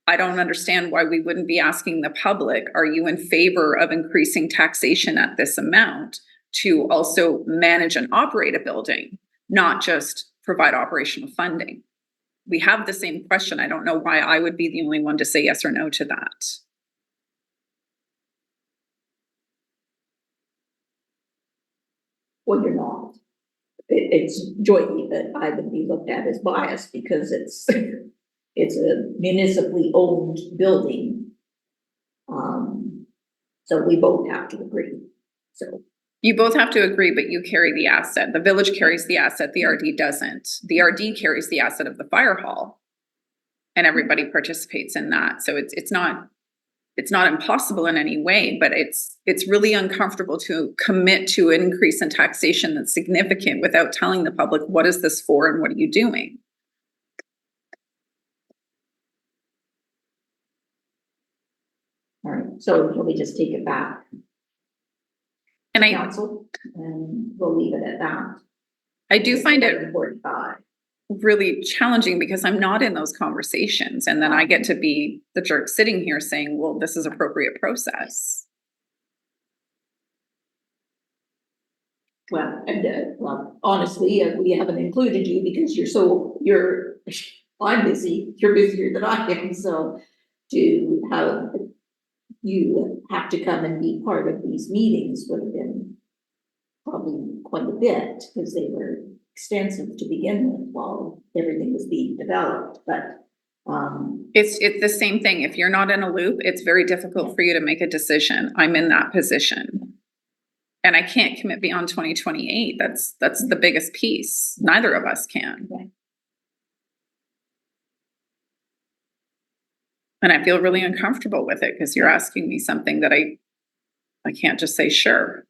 I don't understand why we wouldn't be asking the public, are you in favor of increasing taxation at this amount to also manage and operate a building, not just provide operational funding? We have the same question. I don't know why I would be the only one to say yes or no to that. Well, you're not. It's jointly that I would be looked at as biased because it's it's a municipally owned building. So we both have to agree. So You both have to agree, but you carry the asset. The village carries the asset, the RD doesn't. The RD carries the asset of the fire hall. And everybody participates in that. So it's not impossible in any way, but it's really uncomfortable to commit to an increase in taxation that's significant without telling the public, what is this for and what are you doing? all right, so can we just take it back? And Council, and we'll leave it at that. I do find it 45. really challenging because I'm not in those conversations. And then I get to be the jerk sitting here saying, well, this is appropriate process. Well, and well, honestly, we haven't included you because I'm busy, you're busier than I am, so to have, you have to come and be part of these meetings would have been probably quite a bit, because they were extensive to begin with while everything was being developed, but It's the same thing. If you're not in a loop, it's very difficult for you to make a decision. I'm in that position. And I can't commit beyond 2028. That's the biggest piece. Neither of us can. Okay. And I feel really uncomfortable with it because you're asking me something that I can't just say sure.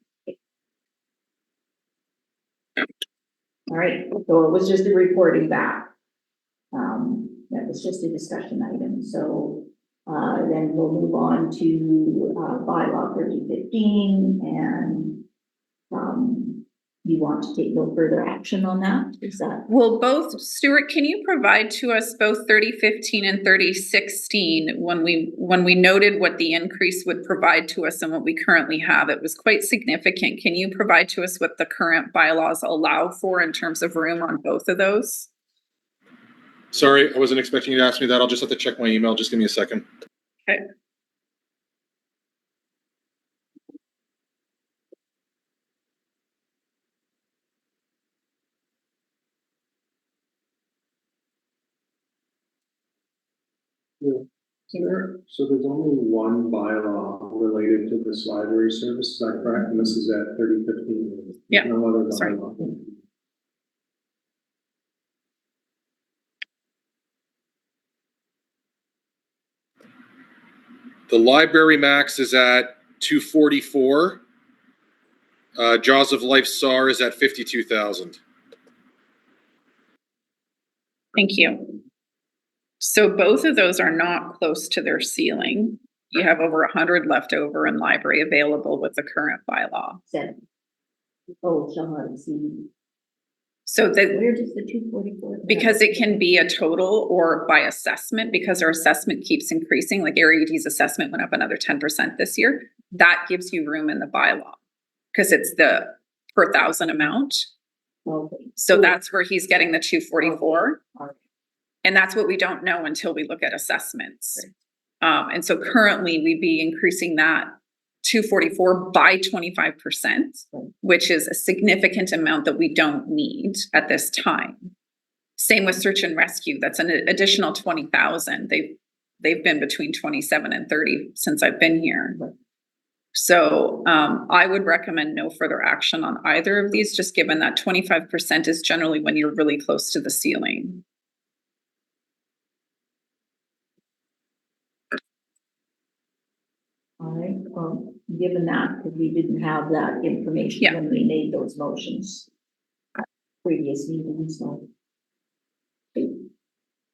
all right, so it was just a reporting back. That was just a discussion item, so then we'll move on to bylaw 3015, and you want to take no further action on that? Is that? Well, both, Stuart, can you provide to us both 3015 and 3016 when we noted what the increase would provide to us and what we currently have? It was quite significant. Can you provide to us what the current bylaws allow for in terms of room on both of those? Sorry, I wasn't expecting you to ask me that. I'll just have to check my email. Just give me a second. Okay. So there's only one bylaw related to this library service, is that correct? And this is at 3015. Yeah. No other Sorry. bylaw. The library max is at 244. Jaws of Life SAR is at 52,000. Thank you. So both of those are not close to their ceiling. You have over 100 left over in library available with the current bylaw. 7. Oh, shall I see? So that Where does the 244? because it can be a total or by assessment, because our assessment keeps increasing, like Area D's assessment went up another 10% this year. That gives you room in the bylaw because it's the per thousand amount. Okay. So that's where he's getting the 244. Okay. And that's what we don't know until we look at assessments. And so currently we'd be increasing that 244 by 25%, which is a significant amount that we don't need at this time. Same with search and rescue. That's an additional 20,000. They've been between 27 and 30 since I've been here. So I would recommend no further action on either of these, just given that 25% is generally when you're really close to the ceiling. All right, well, given that, because we didn't have that information Yeah. when we made those motions previous meetings, so.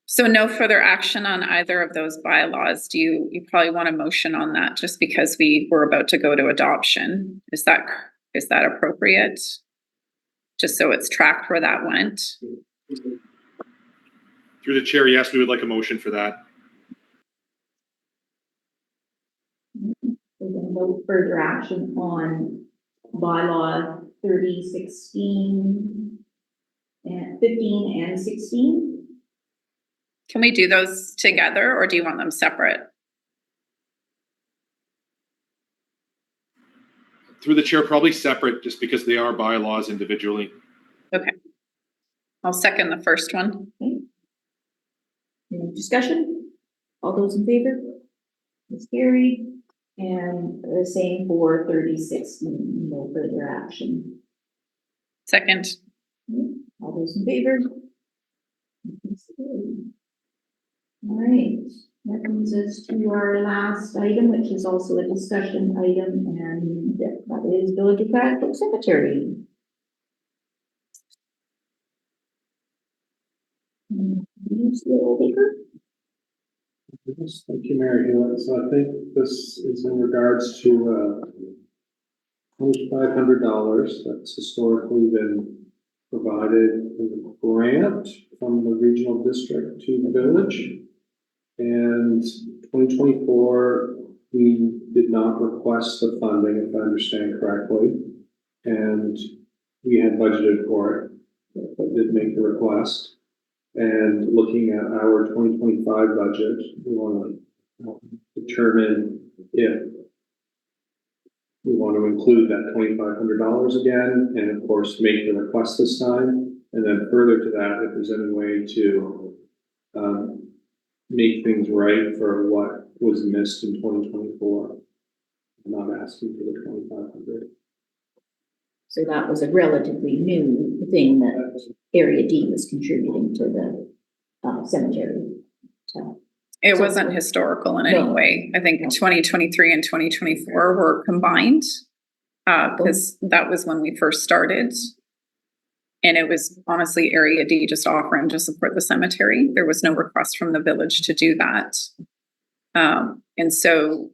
So no further action on either of those bylaws. Do you probably want a motion on that just because we were about to go to adoption? Is that appropriate? Just so it's tracked where that went. Through the chair, yes, we would like a motion for that. further action on bylaw 3016 and 15 and 16. Can we do those together or do you want them separate? Through the chair, probably separate, just because they are bylaws individually. Okay. I'll second the first one. Okay. Any discussion? All those in favor? It's carried. And the same for 36, no further action. Second. All those in favor? It's carried. All right, that brings us to our last item, which is also a discussion item, and that is Village of Castle Cemetery. Yes, thank you, Mary Hewitt. So I think this is in regards to $2,500 that's historically been provided in a grant from the regional district to the village. And 2024, we did not request the funding, if I understand correctly. And we had budgeted for it, but did make the request. And looking at our 2025 budget, we want to determine if we want to include that $2,500 again, and of course, make the request this time. And then further to that, if there's any way to make things right for what was missed in 2024. I'm not asking for the 2,500. So that was a relatively new thing that Area D was contributing to the cemetery. So, It wasn't historical in any No. way. I think 2023 and 2024 were combined because that was when we first started. And it was honestly Area D just offering to support the cemetery. There was no request from the village to do that. And so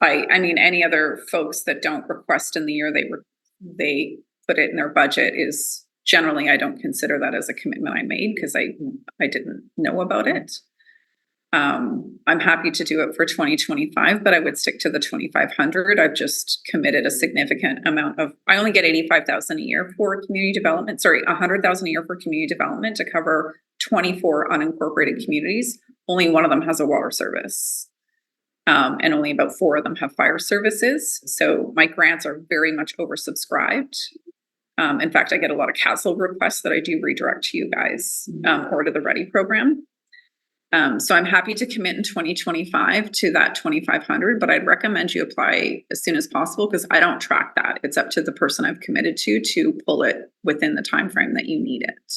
I mean, any other folks that don't request in the year they put it in their budget is generally, I don't consider that as a commitment I made because I didn't know about it. I'm happy to do it for 2025, but I would stick to the 2,500. I've just committed a significant amount of, I only get 85,000 a year for community development, sorry, 100,000 a year for community development to cover 24 unincorporated communities. Only one of them has a water service. And only about 4 of them have fire services. So my grants are very much oversubscribed. In fact, I get a lot of castle requests that I do redirect to you guys or to the Ready program. So I'm happy to commit in 2025 to that 2,500, but I'd recommend you apply as soon as possible because I don't track that. It's up to the person I've committed to pull it within the time frame that you need it.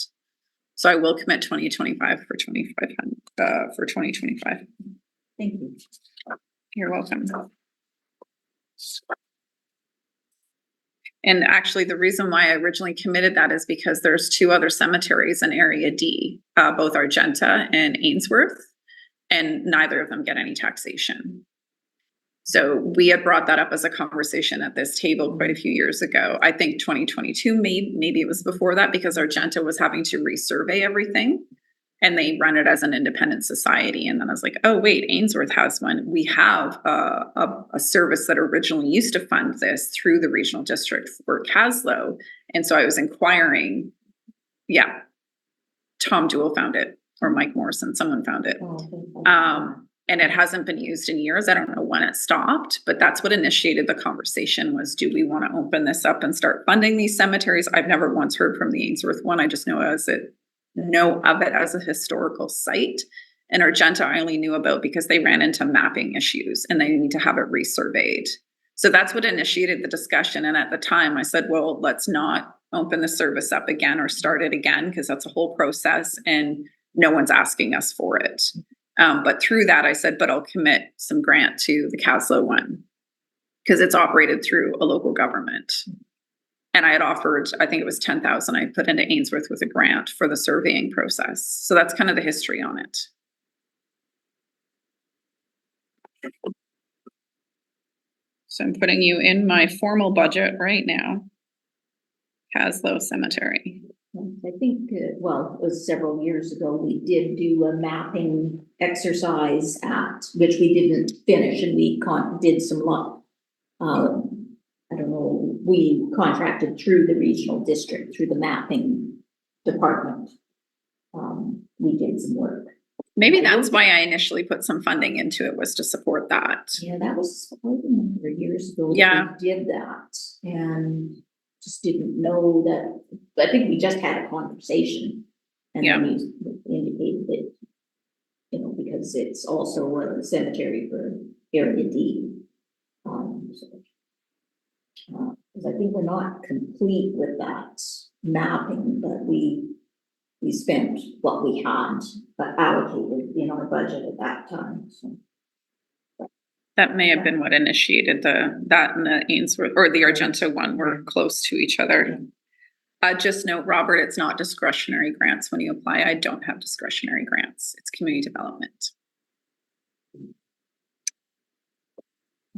So I will commit 2025 for 2,500 for 2025. thank you. You're welcome. And actually, the reason why I originally committed that is because there's 2 other cemeteries in Area D, both Argenta and Ainsworth, and neither of them get any taxation. So we had brought that up as a conversation at this table quite a few years ago. I think 2022, maybe it was before that because Argenta was having to resurvey everything. And they run it as an independent society. And then I was like, oh, wait, Ainsworth has one. We have a service that originally used to fund this through the regional district for Caslow. And so I was inquiring, Tom Jewell found it, or Mike Morrison, someone found it. And it hasn't been used in years. I don't know when it stopped, but that's what initiated the conversation was, do we want to open this up and start funding these cemeteries? I've never once heard from the Ainsworth one. I just know of it as a historical site. And Argenta I only knew about because they ran into mapping issues and they need to have it resurveyed. So that's what initiated the discussion. And at the time I said, well, let's not open the service up again or start it again because that's a whole process and no one's asking us for it. But through that I said, but I'll commit some grant to the Caslow one because it's operated through a local government. And I had offered, I think it was 10,000 I put into Ainsworth with a grant for the surveying process. So that's kind of the history on it. So I'm putting you in my formal budget right now. Caslow Cemetery. I think, well, it was several years ago, we did do a mapping exercise which we didn't finish, and we did some I don't know, we contracted through the regional district, through the mapping department. We did some work. Maybe that's why I initially put some funding into it, was to support that. Yeah, that was, I remember years ago. Yeah. We did that and just didn't know that, I think we just had a conversation. And then you indicated that, you know, because it's also a cemetery for Area D. Because I think we're not complete with that mapping, but we spent what we had allocated in our budget at that time, so. That may have been what initiated that and the Ainsworth or the Argento one were close to each other. Just note, Robert, it's not discretionary grants when you apply. I don't have discretionary grants. It's community development.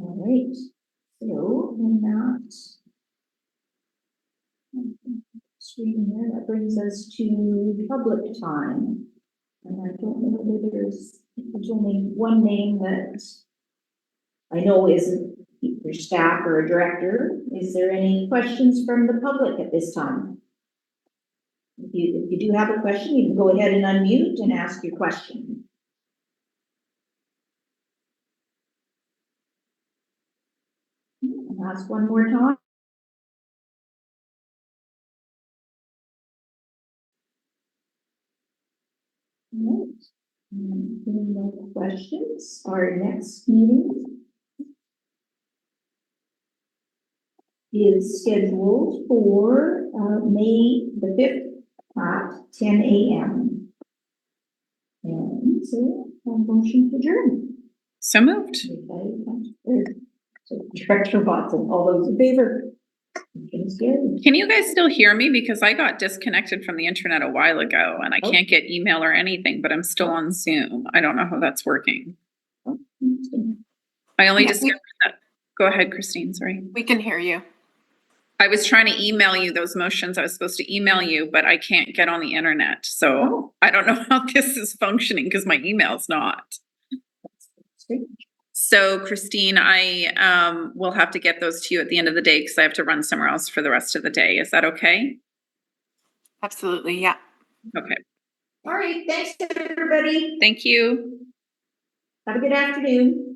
All right, so in that, screen there, that brings us to public time. And I don't know whether there's only one name that I know isn't your staff or a director. Is there any questions from the public at this time? If you do have a question, you can go ahead and unmute and ask your question. I'll ask one more time. All right. No questions. Our next meeting is scheduled for May the 5th at 10 a.m. And so, motion to adjourn. So moved. So Director Watson, all those in favor? Motion's carried. Can you guys still hear me? Because I got disconnected from the internet a while ago and I can't get email or anything, but I'm still on Zoom. I don't know how that's working. I only discovered that. Go ahead, Christine, sorry. We can hear you. I was trying to email you those motions. I was supposed to email you, but I can't get on the internet. So I don't know how this is functioning because my email's not. So Christine, I will have to get those to you at the end of the day because I have to run somewhere else for the rest of the day. Is that okay? Absolutely, yeah. Okay. All right, thanks everybody. Thank you. Have a good afternoon.